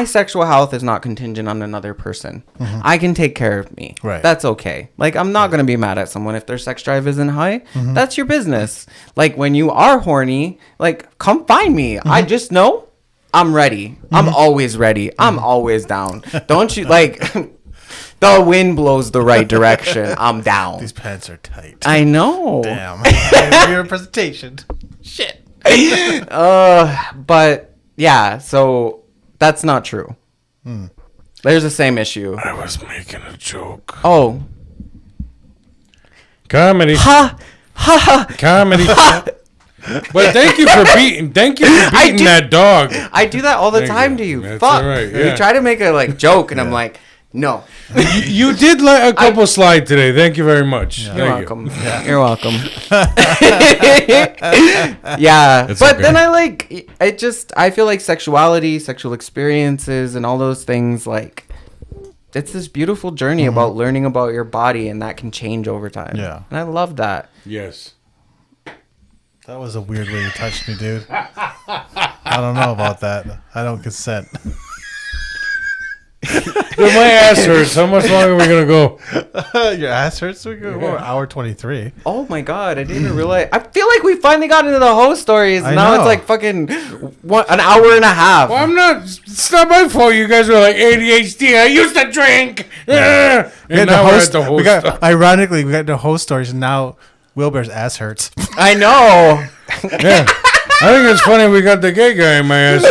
sexual health is not contingent on another person. I can take care of me. Right. That's okay. Like I'm not going to be mad at someone if their sex drive isn't high. That's your business. Like when you are horny, like come find me. I just know I'm ready. I'm always ready. I'm always down. Don't you like the wind blows the right direction. I'm down. These pants are tight. I know. Damn. Your presentation. Shit. But yeah, so that's not true. There's the same issue. I was making a joke. Oh. Comedy. Ha ha. Comedy. But thank you for beating that dog. I do that all the Thank time you. to you. That's Fuck. all right, You yeah. try to make a like joke and I'm like, no. You did let a couple slide today. Thank you very much. You're Thank welcome. you. You're welcome. Yeah. It's But okay. then I feel like sexuality, sexual experiences, and all those things, like, it's this beautiful journey about learning about your body, and that can change over time. Yeah. And I love that. Yes. That was a weird way you touched me, dude. I don't know about that. I don't consent. My ass hurts. How much longer are we gonna go? Your ass hurts? We're hour 23. Oh my god, I didn't even realize. I feel like we finally got into the host stories. I Now know. it's like fucking an hour and a half. Well, I'm not. It's not my fault. You guys were like ADHD. I used to drink. Yeah. And now we're at the host. Ironically, we got the host stories, and now Wilbur's ass hurts. I know. Yeah. I think it's funny we got the gay guy in my ass.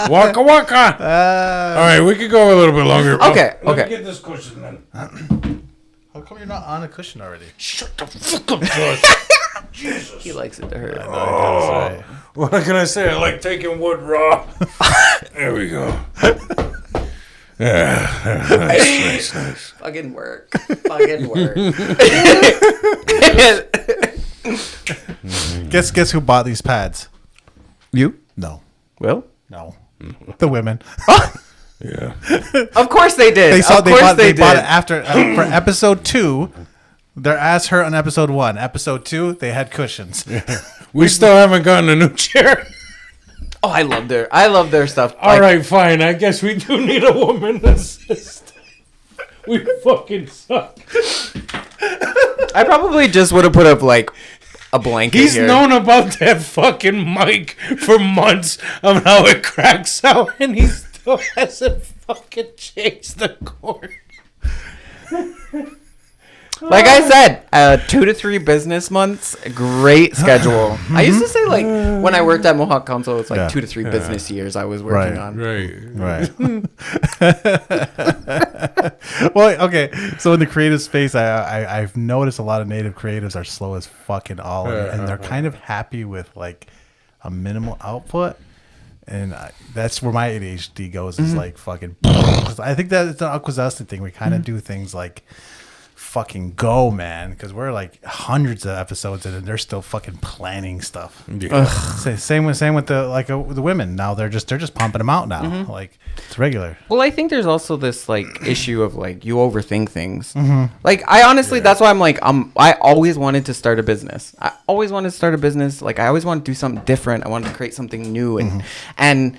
Waka waka. All right, we could go a little bit longer. Okay, Let me okay. get this cushion then. How come you're not on a cushion already? Shut the fuck up, Josh. Jesus. He likes it to hurt. Right. What can I say? I like taking wood raw. There we go. Nice. Fucking work. Fucking work. Guess who bought these pads? You? No. Will? No. The women. Yeah. Of course they did. They bought did. it after for episode 2. Their ass hurt on episode 1. Episode 2, they had cushions. We still haven't gotten a new chair. Oh, I love their stuff. All right, fine. I guess we do need a woman assist. We fucking suck. I probably just would have put up like a blanket. He's here. known about that fucking mic for months of how it cracks out, and he still hasn't fucking changed the cord. Like I said, 2 to 3 business months, great schedule. I used to say like when I worked at Mohawk Council, it's like 2 to 3 business years I was working on. Right. Well, okay. So in the creative space, I've noticed a lot of native creatives are slow as fucking all, and they're kind of happy with like a minimal output. And that's where my ADHD goes. Is like fucking. I think that it's an Akwesasne thing. We kind of do things like fucking go, man, because we're like hundreds of episodes in and they're still fucking planning stuff. Yeah. Same with the women. Now they're just pumping them out now. Like it's regular. Well, I think there's also this like issue of like you overthink things. Like I honestly, that's why I'm like I always wanted to start a business. I always wanted to start a business. Like I always wanted to do something different. I wanted to create something new, and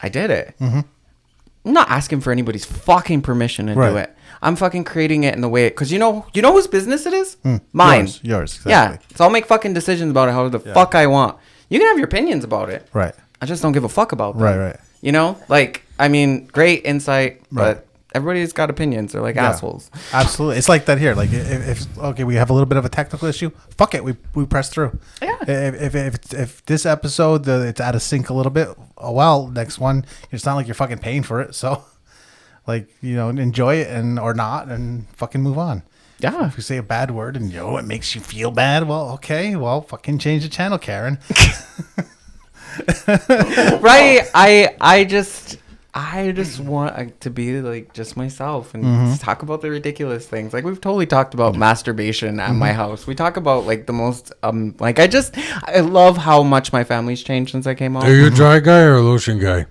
I did it. I'm not asking for anybody's fucking permission to do it. I'm fucking creating it in the way because you know whose business it is? Mine. Yours. Exactly. Yeah. So I'll make fucking decisions about it how the fuck I want. You can have your opinions about it. Right. I just don't give a fuck about them. Right. You know, like I mean, great insight, but everybody's got opinions. They're like assholes. Absolutely. It's like that here. Like if we have a little bit of a technical issue, fuck it, we press through. Yeah. If this episode it's out of sync a little bit, next one it's not like you're fucking paying for it, so like enjoy it or not and fucking move on. Yeah. If you say a bad word and it makes you feel bad, well, okay, fucking change the channel, Karen. Right. I just want to be like just myself and just talk about the ridiculous things. Like we've totally talked about masturbation at my house. We talk about like the most like I love how much my family's changed since I came home. Are you a dry guy or a lotion guy?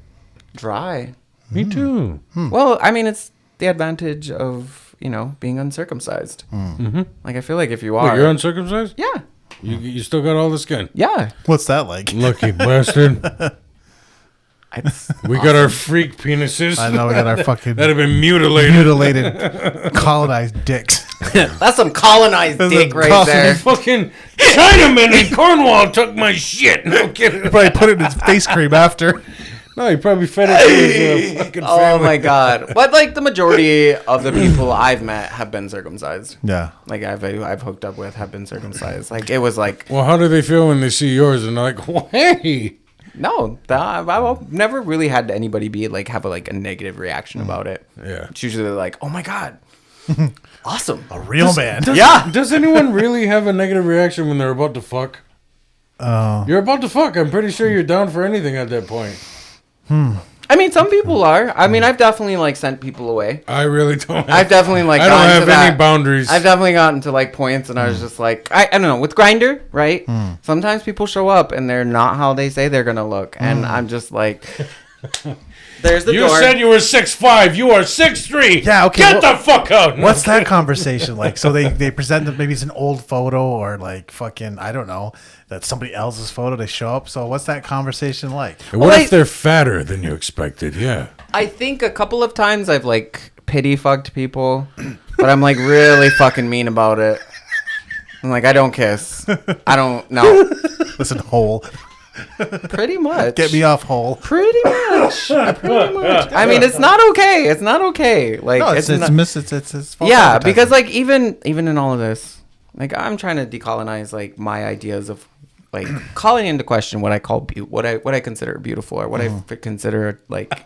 Dry. Me too. Well, I mean, it's the advantage of being uncircumcised. Like I feel like if you are, Wait, you're uncircumcised? yeah, You still got all the skin? yeah. What's that like? Lucky bastard. It's We got our freak penises I know we got our fucking that have been mutilated. colonized dicks. that's some colonized dick right Colonized there. Fucking Chinaman in Cornwall took my shit. No kidding. Probably put it in his face cream after. No, he probably fed it to his fucking Oh family. my god! But like the majority of the people I've met have been circumcised. Yeah. Like I've hooked up with have been circumcised. Like it was like Well, how do they feel when they see yours and they're like, well, hey? no, I've never really had anybody be like have a negative reaction about it. Yeah. It's usually like, oh my god, awesome. A real man. Does anyone really have a negative reaction when they're about to fuck? You're about to fuck. I'm pretty sure you're down for anything at that point. I mean, some people are. I mean, I've definitely sent people away. I really don't. I've definitely I don't gotten have to any that. boundaries. I've definitely gotten to points, and I was just like, I don't know. With Grindr, right? Sometimes people show up and they're not how they say they're gonna look, and I'm just like, there's the You door. said you were 6'5". You are 6'3". Yeah, okay, Get the fuck out. No, What's that conversation like? So they present that maybe it's an old photo or like fucking I don't know, that's somebody else's photo. They show up. So what's that conversation like? What Well, if they're fatter than you expected? Yeah. I think a couple of times I've pity fucked people, but I'm really fucking mean about it. I'm like, I don't kiss. I don't know. Listen, hole. Pretty much. Get me off hole. Pretty much. Pretty much. I mean, it's not okay. It's not okay. Like No, it's not, false yeah, advertising. because even in all of this, I'm trying to decolonize my ideas of like calling into question what I call what I consider beautiful or what I consider like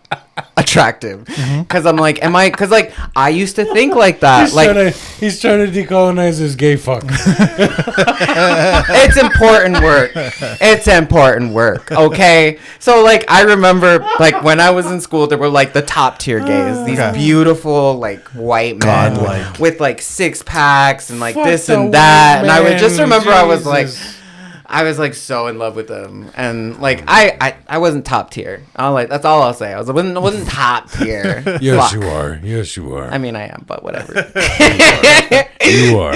attractive. Because I'm like, because like I used to think like that. He's trying to decolonize his gay fuck. It's important work. It's important work. Okay. So like I remember like when I was in school, there were like the top tier gays, these beautiful like white men with like 6-packs and like this and that. And I would just remember I was like so in love with them, and like I wasn't top tier. I was like, that's all I'll say. I wasn't top tier. Yes, you are. Yes, you are. I mean, I am, but whatever. You are.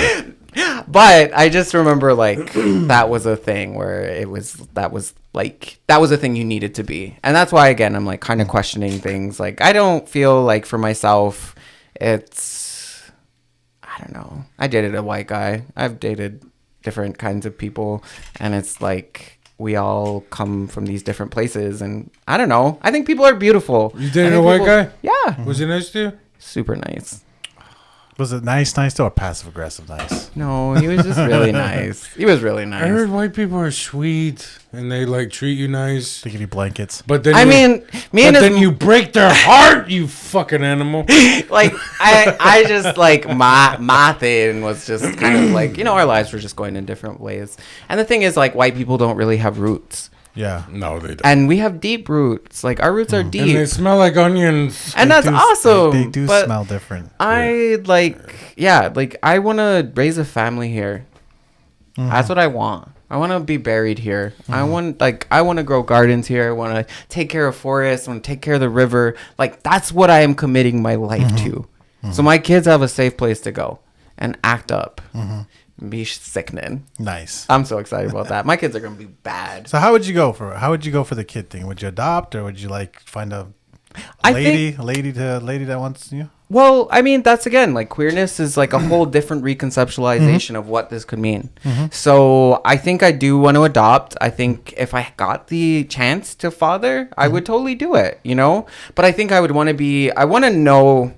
But I just remember like that was a thing where that was a thing you needed to be, and that's why again I'm like kind of questioning things. Like I don't feel like for myself, I don't know. I dated a white guy. I've dated different kinds of people, and it's like we all come from these different places, and I don't know, I think people are beautiful. You dated a white guy? Yeah. Was he nice to you? Super nice. Was it nice or passive aggressive nice? No, he was just really nice. He was really nice. I heard white people are sweet and they like treat you nice. They give you blankets. But then then you break their heart, you fucking animal. Like I just like my thing was just kind of like, you know, our lives were just going in different ways. And the thing is like white people don't really have roots. Yeah. No, they don't. And we have deep roots. Like our roots are deep. And they smell like onions. And that's awesome. They do smell different. I want to raise a family here. That's what I want. I want to be buried here. I want to grow gardens here. I want to take care of forests. I want to take care of the river. Like that's what I am committing my life to. So my kids have a safe place to go and act up. Be sickening. Nice. I'm so excited about that. My kids are gonna be bad. So how would you go for the kid thing? Would you adopt, or would you like find a lady that wants you? Well, I mean, that's again like queerness is like a whole different reconceptualization of what this could mean. So I think I do want to adopt. I think if I got the chance to father, I would totally do it. You know, but I think I would want to I want to know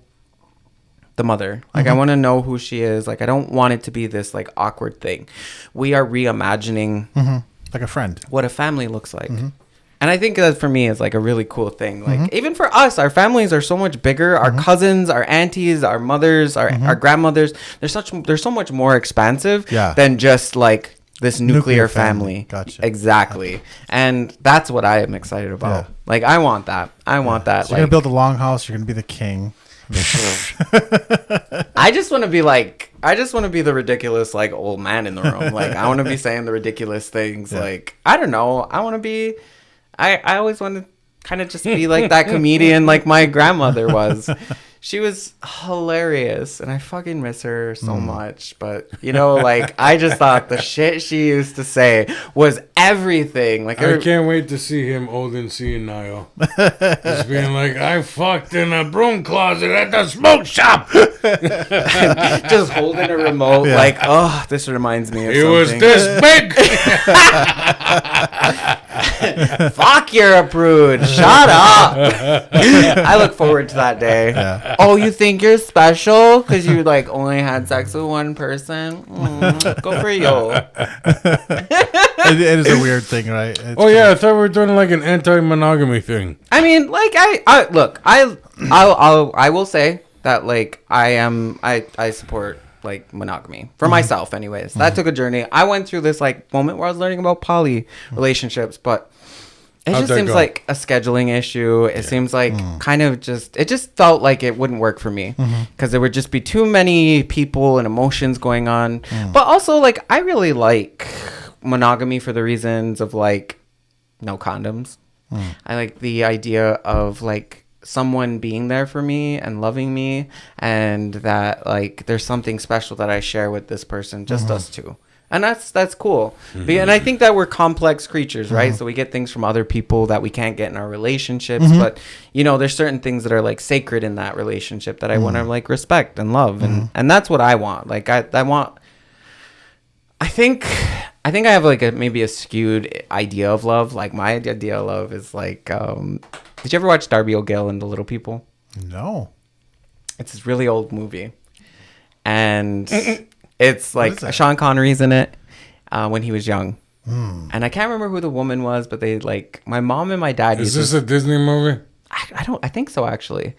the mother. Like I want to know who she is. Like I don't want it to be this like awkward thing. We are reimagining like a friend what a family looks like. And I think that for me is like a really cool thing. Like even for us, our families are so much bigger. Our cousins, our aunties, our mothers, our grandmothers, they're so much more expansive than just like this nuclear family. Gotcha. Exactly. Gotcha. And that's what I am excited about. Yeah. Like I want that. I want that. So you're gonna build a longhouse, you're gonna be the king. I just want to be the ridiculous like old man in the room. Like I want to be saying the ridiculous things. Like I don't know. I want to be. I always want to kind of just be like that comedian like my grandmother was. She was hilarious, and I fucking miss her so much. But, you know, like, I just thought the shit she used to say was everything. Like, I can't wait to see him old and senile. Just being like, I fucked in a broom closet at the smoke shop. Just holding a remote, like, oh, this reminds me of something. It was this big. Fuck, you're a prude. Shut up. I look forward to that day. Yeah. Oh, you think you're special because you like only had sex with one person? Go for you. It is a weird thing, right? It's cool. I thought we were doing like an anti-monogamy thing. I mean, like I look, I will say that like I support like monogamy for myself anyways. That took a journey. I went through this like moment where I was learning about poly relationships, but it just seems like a scheduling issue. It seems like it just felt like it wouldn't work for me because there would just be too many people and emotions going on. But also like I really like monogamy for the reasons of like no condoms. I like the idea of like someone being there for me and loving me, and that like there's something special that I share with this person, just us two. And that's cool. And I think that we're complex creatures, right? So we get things from other people that we can't get in our relationships. But, you know, there's certain things that are like sacred in that relationship that I want to like respect and love. And that's what I want. Like I think I have like maybe a skewed idea of love. Like my idea of love is like, did you ever watch Darby O'Gill and the Little People? No. It's this really old movie. And... It's like Sean Connery's in it when he was young. And I can't remember who the woman was, but they like my mom and my dad. Is this a Disney movie? I think so actually.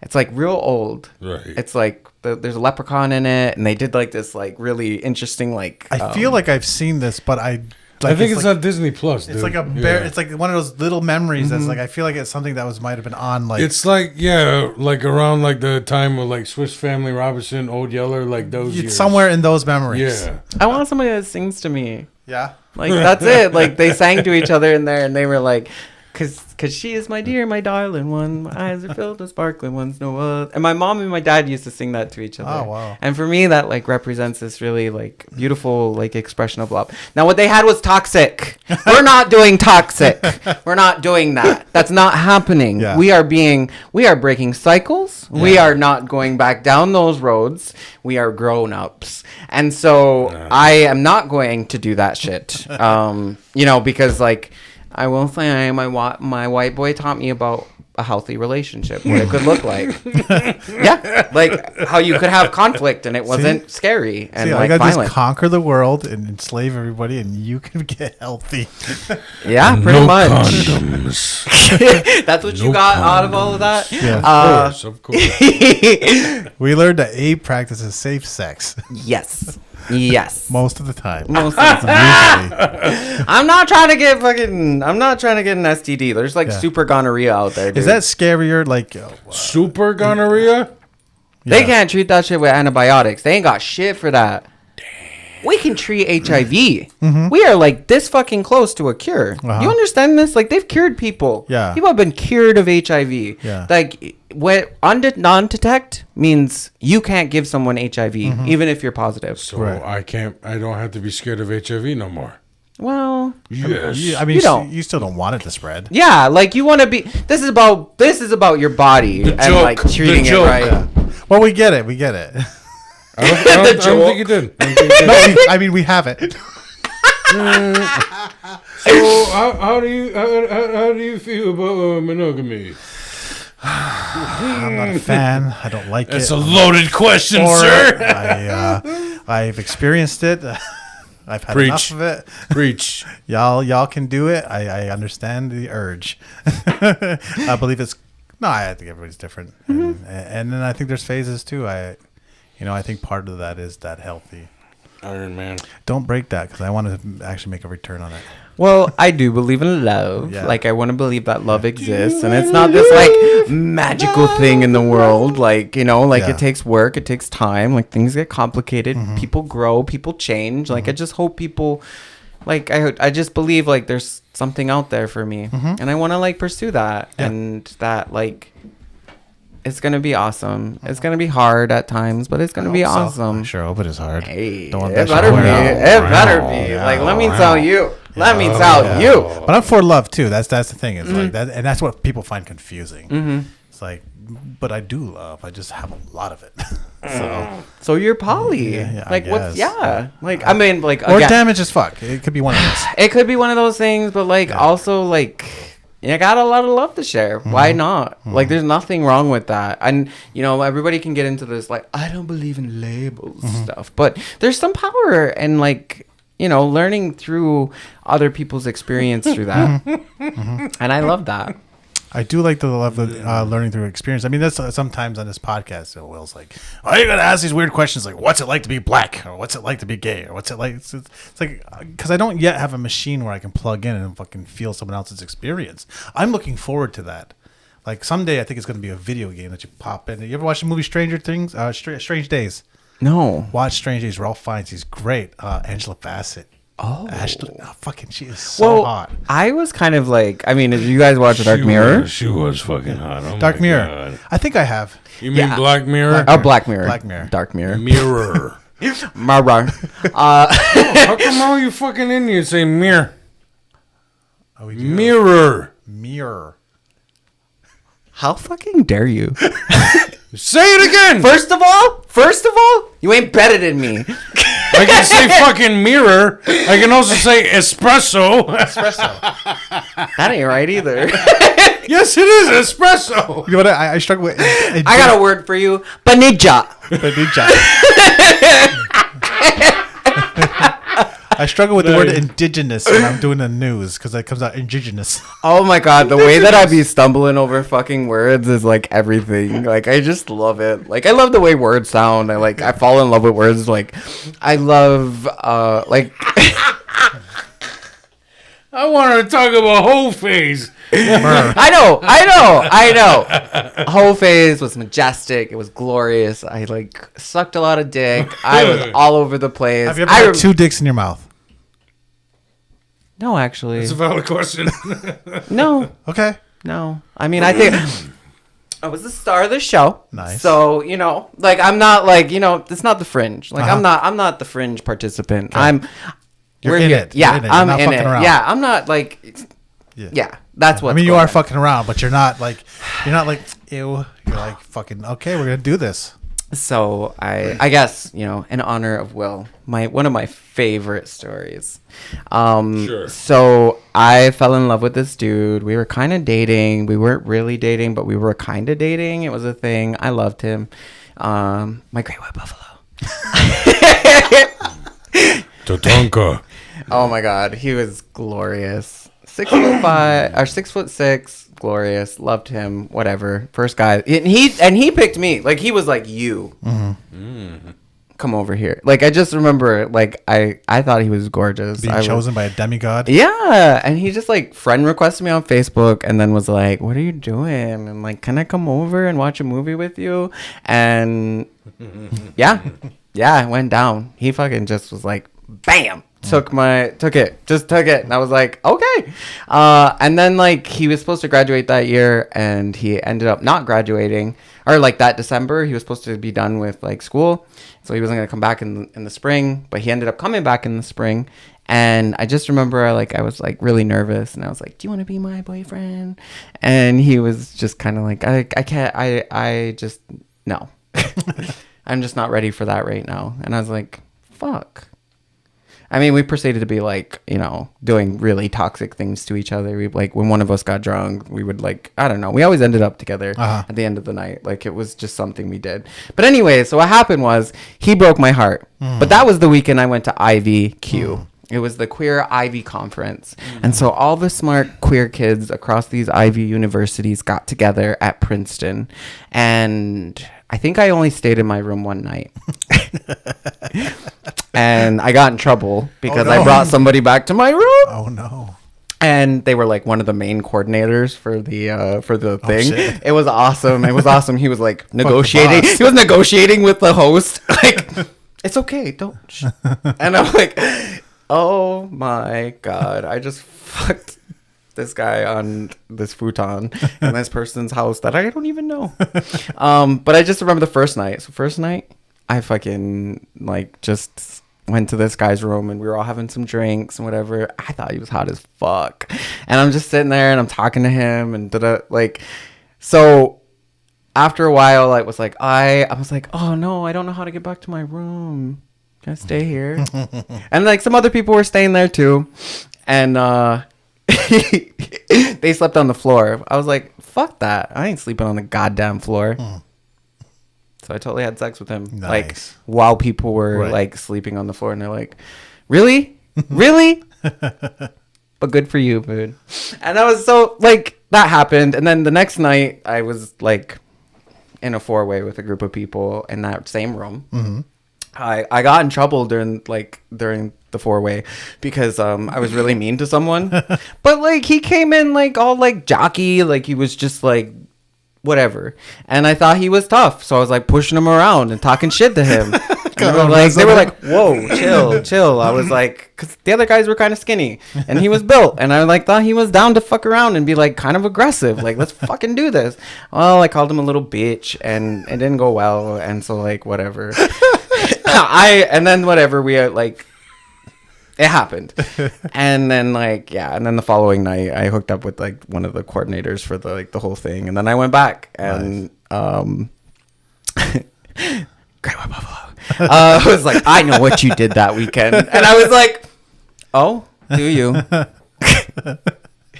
It's like real old. Right. It's like there's a leprechaun in it, and they did like this like really interesting like. I feel like I've seen this, but I think it's like, on Disney Plus. Dude. It's like it's like one of those little memories that's like I feel like it's something that might have been on like. It's like like around like the time of like Swiss Family Robinson, Old Yeller, like those. It's years. somewhere in those memories. Yeah. I want somebody that sings to me. Yeah. Like that's it. Like they sang to each other in there, and they were like, "Cause she is my dear, my darling one. My eyes are filled with sparkling ones, no other." And my mom and my dad used to sing that to each other. Oh wow! And for me, that like represents this really like beautiful like expression of love. Now, what they had was toxic. We're not doing toxic. We're not doing that. That's not happening. Yeah. We are breaking cycles. Yeah. We are not going back down those roads. We are grown ups. And so I am not going to do that shit. Because like I will say my white boy taught me about a healthy relationship, what it could look like. Yeah, like how you could have conflict and it wasn't scary and like I gotta violent. just conquer the world and enslave everybody, and you can get healthy. Yeah, pretty much. Condoms. That's what you got out of all of that. Yeah, of course. We learned that Abe practices safe sex. Yes. Most of the time. Most of the time. Usually. I'm not trying to get an STD. There's like super gonorrhea out there, dude. Is that scarier? Like super gonorrhea? They can't treat that shit with antibiotics. They ain't got shit for that. We can treat HIV. Mm-hmm. We are like this fucking close to a cure. Uh-huh. You understand this? Like they've cured people. Yeah. People have been cured of HIV. Yeah. Like what non-detect means you can't give someone HIV even if you're positive. So I don't have to be scared of HIV no more. Well, yes. I mean, you still don't want it to spread. Yeah, like you want to be. This is about your body and like treating it right. Yeah. Well, we get it. I don't think you did. I mean, we have it. So how do you feel about monogamy? I'm not a fan. I don't like it. It's a loaded question, sir. I've experienced it. I've had enough of it. Preach. Y'all can do it. I understand the urge. I believe it's. No, I think everybody's different, and then I think there's phases too. I think part of that is that healthy. Iron Man. Don't break that because I want to actually make a return on it. Well, I do believe in love. Yeah. Like I want to believe that love exists, and it's not this like magical thing in the world. Like it takes work, it takes time. Like things get complicated. People grow, people change. Like I just hope people. Like I just believe like there's something out there for me, and I want to like pursue that, and that like. It's going to be awesome. It's going to be hard at times, but it's going to be awesome. I sure hope it is hard. Hey, it better be. It better be. Like, let me tell you. Let me tell you. But I'm for love, too. That's the thing. It's like that, and that's what people find confusing. It's like, but I do love. I just have a lot of it. So you're poly. Like, what's... Yeah. Like, I mean, like... Or damage as fuck. It could be one of those. It could be one of those things, but, like, also, like... You got a lot of love to share. Why not? Like, there's nothing wrong with that. And, everybody can get into this, like, I don't believe in labels stuff. But there's some power in, like, learning through other people's experience through that. And I love that. I do like the love of learning through experience. I mean, that's sometimes on this podcast, Will's like, "Why are you gonna ask these weird questions? Like, what's it like to be black, or what's it like to be gay, or what's it like?" It's like because I don't yet have a machine where I can plug in and fucking feel someone else's experience. I'm looking forward to that. Like someday, I think it's gonna be a video game that you pop in. You ever watch the movie Stranger Things? Strange Days. No. Watch Strange Days. Ralph Fiennes. He's great. Angela Bassett. Oh. Ashley, fucking, she is so hot. I was kind of like, I mean, did you guys watch Dark Mirror? She was fucking hot. Oh Dark Mirror. God. I think I have. You mean Black Mirror? Black Mirror. Black Mirror. Dark Mirror. Mirror. Mirror. How come all you fucking Indians say mirror? Oh, we do. Mirror. How fucking dare you? Say it again. First of all, you ain't better than me. I can say fucking mirror. I can also say espresso. That ain't right either. Yes, it is espresso. You know what? I struggle with. I got a word for you. Banija. I struggle with the word indigenous when I'm doing the news because it comes out indigenous. Oh my god, the way that I be stumbling over fucking words is like everything. Like I just love it. Like I love the way words sound. I fall in love with words. Like I love like I want to talk about whole phase. I know. Whole phase was majestic. It was glorious. I like sucked a lot of dick. I was all over the place. Have you ever had 2 dicks in your mouth? No, actually. It's a valid question. No. Okay. No. I mean, I think I was the star of the show. Nice. So, like I'm not like, it's not the fringe. Like I'm not the fringe participant. Okay. You're in it. Yeah, You're in it. I'm not in fucking it. around. Yeah, I'm not like yeah, that's what I mean, you are fucking around, but you're not like ew. You're like fucking okay, we're going to do this. So I guess, in honor of Will, one of my favorite stories. Sure. So I fell in love with this dude. We were kind of dating. We weren't really dating, but we were kind of dating. It was a thing. I loved him. My great white buffalo. Tatanka. Oh my God, he was glorious. 6'5" or 6'6", glorious. Loved him. Whatever. First guy, and he picked me. Like he was like, you come over here. Like I just remember, like I thought he was gorgeous. Being chosen by a demigod. Yeah, and he just like friend requested me on Facebook, and then was like, "What are you doing?" And like, "Can I come over and watch a movie with you?" And yeah, it went down. He fucking just was like, bam. Took it, and I was like, okay. And then like he was supposed to graduate that year, and he ended up not graduating, or like that December he was supposed to be done with like school, so he wasn't gonna come back in the spring, but he ended up coming back in the spring. And I just remember like I was like really nervous, and I was like, do you want to be my boyfriend? And he was just kind of like, I can't, I just no. I'm just not ready for that right now. And I was like, fuck. I mean, we proceeded to be like, doing really toxic things to each other. We like when one of us got drunk, we would like, I don't know. We always ended up together at the end of the night. Like it was just something we did. But anyway, so what happened was he broke my heart. But that was the weekend I went to IVQ. It was the queer Ivy conference. And so all the smart queer kids across these Ivy universities got together at Princeton. And I think I only stayed in my room one night. And I got in trouble because I brought somebody back to my room. Oh no. And they were like one of the main coordinators for the thing. Shit. It was awesome. He was like negotiating. He was negotiating with the host. Like, it's okay. Don't. And I'm like, oh my God. I just fucked this guy on this futon in this person's house that I don't even know. But I just remember the first night. So first night, I fucking like just went to this guy's room, and we were all having some drinks and whatever. I thought he was hot as fuck. And I'm just sitting there and I'm talking to him and like, so after a while, I was like, oh no, I don't know how to get back to my room. Can I stay here? And like some other people were staying there too. And, they slept on the floor. I was like, fuck that. I ain't sleeping on the goddamn floor. So I totally had sex with him. Nice. Like while people were like sleeping on the floor, and they're like, really? Really? But good for you, dude. And I was so like, that happened. And then the next night I was like in a 4-way with a group of people in that same room. Mm-hmm. I got in trouble during the 4-way because I was really mean to someone. But like he came in like all like jockey, like he was just like whatever, and I thought he was tough, so I was like pushing him around and talking shit to him. And they were like, whoa, chill. I was like, because the other guys were kind of skinny and he was built, and I like thought he was down to fuck around and be like kind of aggressive, like let's fucking do this. Well, I called him a little bitch, and it didn't go well, and so like whatever. And then whatever, we like it happened. And then like and then the following night I hooked up with like one of the coordinators for the whole thing, and then I went back and Great White Buffalo I was like, I know what you did that weekend. And I was like, oh, do you?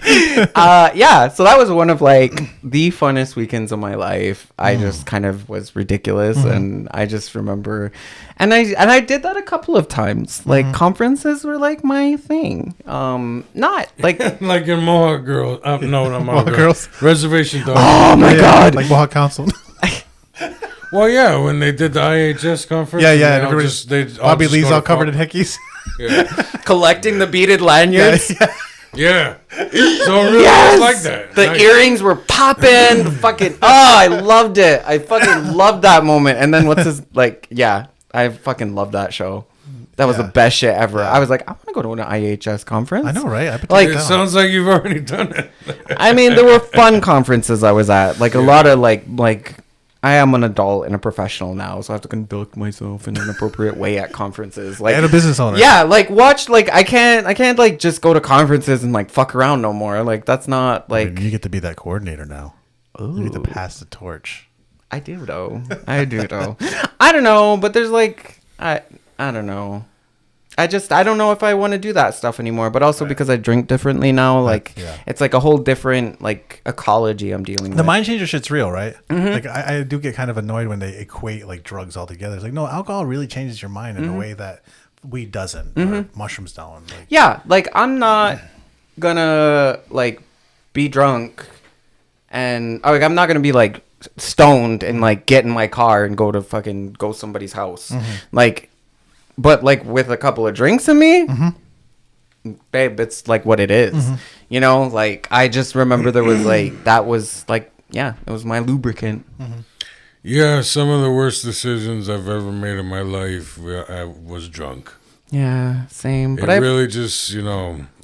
Yeah, so that was one of like the funnest weekends of my life. I just kind of was ridiculous, and I just remember, and I did that a couple of times. Like conferences were like my thing. Not like Like in Mohawk Girls. No, not Mohawk Girls. Reservation Dogs. oh my god. Like Mohawk Council. Well, yeah, when they did the IHS conference. Yeah, and yeah, they all everybody's- they Bobby just Lee's go to all covered in pop- hickeys. Yeah. Collecting the beaded lanyards. Yeah. So it really Yes! was like that. The Nice. earrings were popping. The fucking I loved it. I fucking loved that moment. And then what's his like? Yeah, I fucking loved that show. That was Yeah. the best shit ever. I was like, I want to go to an IHS conference. I know, right? I bet Like- you It down. sounds like you've already done it. I mean, there were fun conferences I was at. Like a lot of like. I am an adult and a professional now, so I have to conduct myself in an appropriate way at conferences. Like and a business owner. yeah, like watch like I can't like just go to conferences and like fuck around no more. Like that's not I like mean, you get to be that coordinator now. You get to Ooh. pass the torch. I do though. I do though. I don't know, but there's like I don't know. I don't know if I want to do that stuff anymore, but also because I drink differently now, like yeah. it's like a whole different like ecology I'm dealing The with. mind changer shit's real, right? Like I do get kind of annoyed when they equate like drugs all together. It's like no, alcohol really changes your mind in a way that weed doesn't, or mushrooms don't. Like, Yeah, like I'm not gonna like be drunk and like I'm not gonna be like stoned and like get in my car and go somebody's house. Like but like with a couple of drinks in me, babe, it's like what it is. You know, like I just remember there was like that was like yeah, it was my lubricant. Yeah, some of the worst decisions I've ever made in my life, I was drunk. Yeah, same. It But I really just,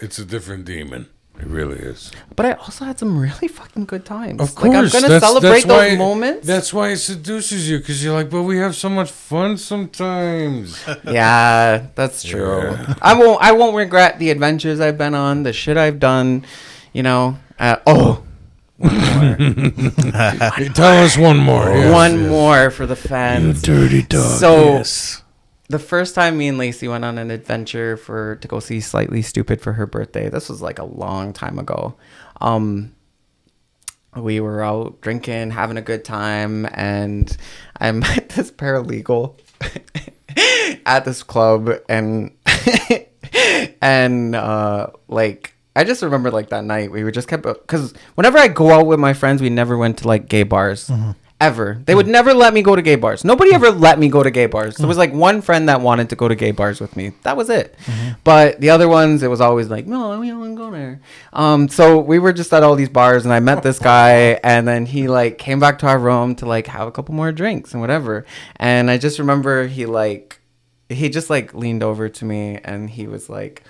it's a different demon. It really is. but I also had some really fucking good times. Of course. Like I'm gonna celebrate those moments. That's why it seduces you, because you're like, but we have so much fun sometimes. Yeah, that's true. Yeah. I won't regret the adventures I've been on, the shit I've done, you know. Tell us one more. Yes, One yes. more for the fans. dirty dog. So the first time me and Lacey went on an adventure to go see Slightly Stupid for her birthday, this was like a long time ago. We were out drinking, having a good time, and I met this paralegal at this club, and like I just remember like that night we were just kept because whenever I go out with my friends, we never went to like gay bars. Ever. They would never let me go to gay bars. Nobody ever let me go to gay bars. There was like one friend that wanted to go to gay bars with me. That was it. But the other ones, it was always like, no, we don't want to go there. So we were just at all these bars, and I met this guy, and then he like came back to our room to like have a couple more drinks and whatever. And I just remember he just like leaned over to me, and he's like,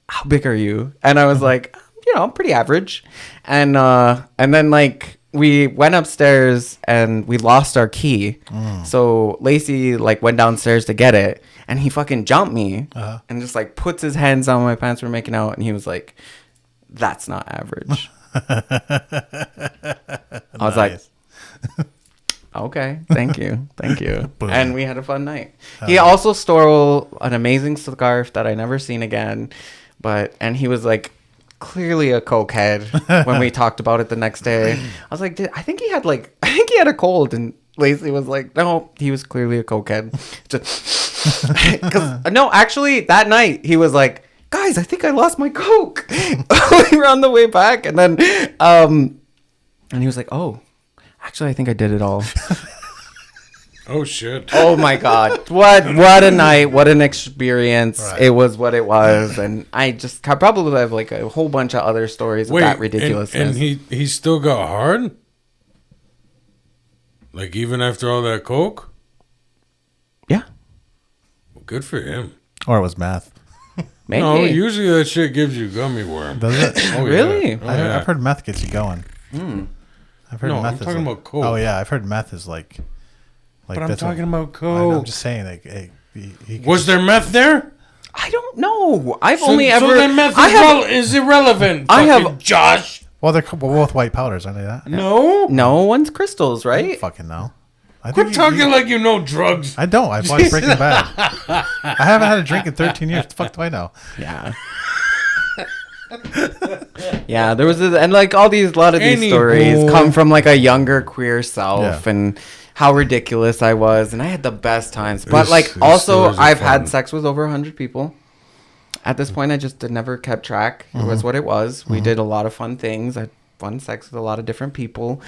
how big are you? And I was like, I'm pretty average. And then like we went upstairs and we lost our key. So Lacey like went downstairs to get it, and he fucking jumped me and just like puts his hands on my pants. We're making out, and he was like, that's not average. I was like, okay, thank you. Boom. And we had a fun night. He also stole an amazing scarf that I never seen again. And he was like clearly a cokehead when we talked about it the next day. I was like, I think he had a cold, and Lacey was like, no, he was clearly a cokehead. No, actually that night he was like, guys, I think I lost my coke. We were on the way back, and then and he was like, oh, actually I think I did it all. Oh, shit. Oh my god, what a night, what an experience. Right. It was what it was. And I just probably have like a whole bunch of other stories of that ridiculousness. And he still got hard? Like even after all that coke? Yeah, Well, good for him. Or it was math. maybe. No, usually that shit gives you gummy worm. Does it? Oh, yeah. Really? Oh, yeah. I've heard meth gets you going. I've heard No, meth I'm is talking like- about coke. Oh yeah, I've heard meth is like But I'm that's what- talking about I'm coke. just saying, like, he Was there meth there? I don't know. I've So only ever. then meth is irrelevant. I have- fucking Josh. well, they're both white powders, aren't they? That No. No one's crystals, I don't right? fucking know. I Quit think talking like you know drugs. I don't. I've watched Breaking Bad. I haven't had a drink in 13 years. The fuck do I know? Yeah. Yeah, there was and like a lot of these stories come from like a younger queer self and how ridiculous I was, and I had the best times. But like also I've had sex with over 100 people. At this point, I just never kept track. It was what it was. We did a lot of fun things. I had fun sex with a lot of different people.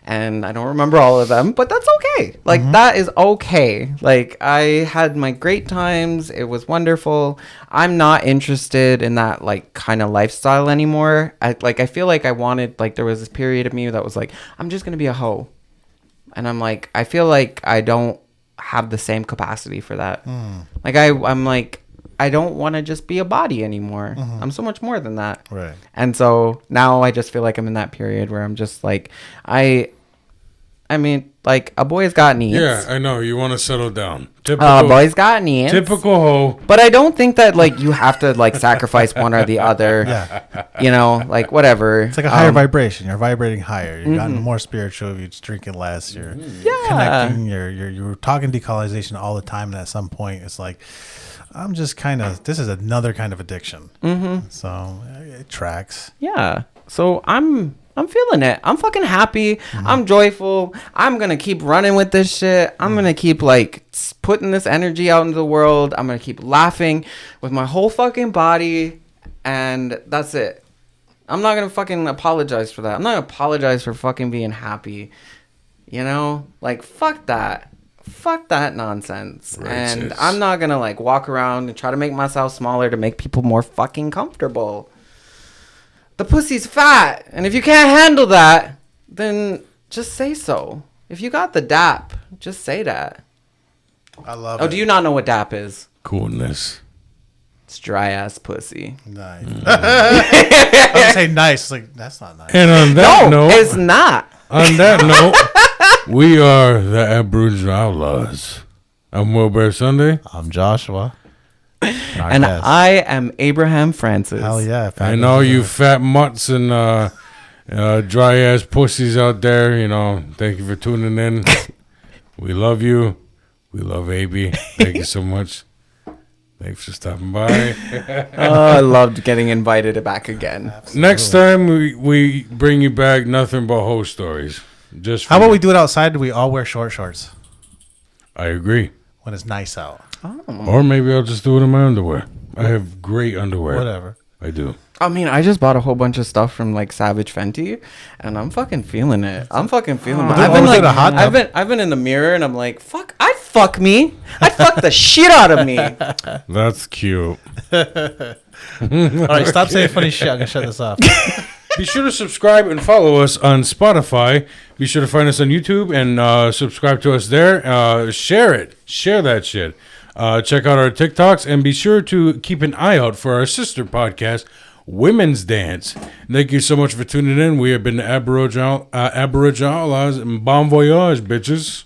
And I don't remember all of them, but that's okay. Like, that is okay. Like, I had my great times. It was wonderful. I'm not interested in that, like, kind of lifestyle anymore. I feel like I wanted, like, there was this period of me that was like, I'm just going to be a hoe. And I'm like, I feel like I don't have the same capacity for that. Like, I'm like, I don't want to just be a body anymore. I'm so much more than that. Right. And so now I just feel like I'm in that period where I'm just like, I mean, like, a boy's got needs. Yeah, I know. You want to settle down. Typical, boy's got needs. Typical hoe. But I don't think that, like, you have to, like, sacrifice one or the other. Yeah. You know, like, whatever. It's like a higher vibration. You're vibrating higher. You've gotten more spiritual. You're just drinking less. You're connecting. You're talking decolonization all the time. And at some point, it's like, I'm just kind of, this is another kind of addiction. So it tracks. Yeah. So I'm feeling it. I'm fucking happy. I'm joyful. I'm going to keep running with this shit. I'm going to keep, like, putting this energy out into the world. I'm going to keep laughing with my whole fucking body. And that's it. I'm not going to fucking apologize for that. I'm not going to apologize for fucking being happy. You know? Like, fuck that. Fuck that nonsense. Righteous. And I'm not going to, like, walk around and try to make myself smaller to make people more fucking comfortable. The pussy's fat, and if you can't handle that, then just say so. If you got the DAP, just say that. I love it. Oh, do you not know what DAP is? Coolness. It's dry ass pussy. Nice. I would say nice. Like, that's not nice. And on that No, note, it's not. On that note, we are the Aboriginal Outlaws. I'm Wilbur Sunday. I'm Joshua. And I am Abraham Francis. Hell yeah. And all you fat mutts and dry ass pussies out there, you know, thank you for tuning in. We love you. We love AB. Thank you so much. Thanks for stopping by. I loved getting invited back again. Absolutely. Next time we bring you back nothing but hoe stories. Just how about we do it outside? Do we all wear short shorts I agree. when it's nice out? Or maybe I'll just do it in my underwear. I have great underwear. Whatever. I do. I mean, I just bought a whole bunch of stuff from like Savage Fenty, and I'm fucking feeling it. I'm fucking feeling it. I've been in the mirror, and I'm like, fuck, I'd fuck me. I'd fuck the shit out of me. That's cute. All right, stop saying funny shit. I'm gonna shut this off. Be sure to subscribe and follow us on Spotify. Be sure to find us on YouTube and subscribe to us there. Share it. Share that shit. Check out our TikToks and be sure to keep an eye out for our sister podcast, Women's Dance. Thank you so much for tuning in. We have been the Aboriginal Outlaws and Bon Voyage, bitches.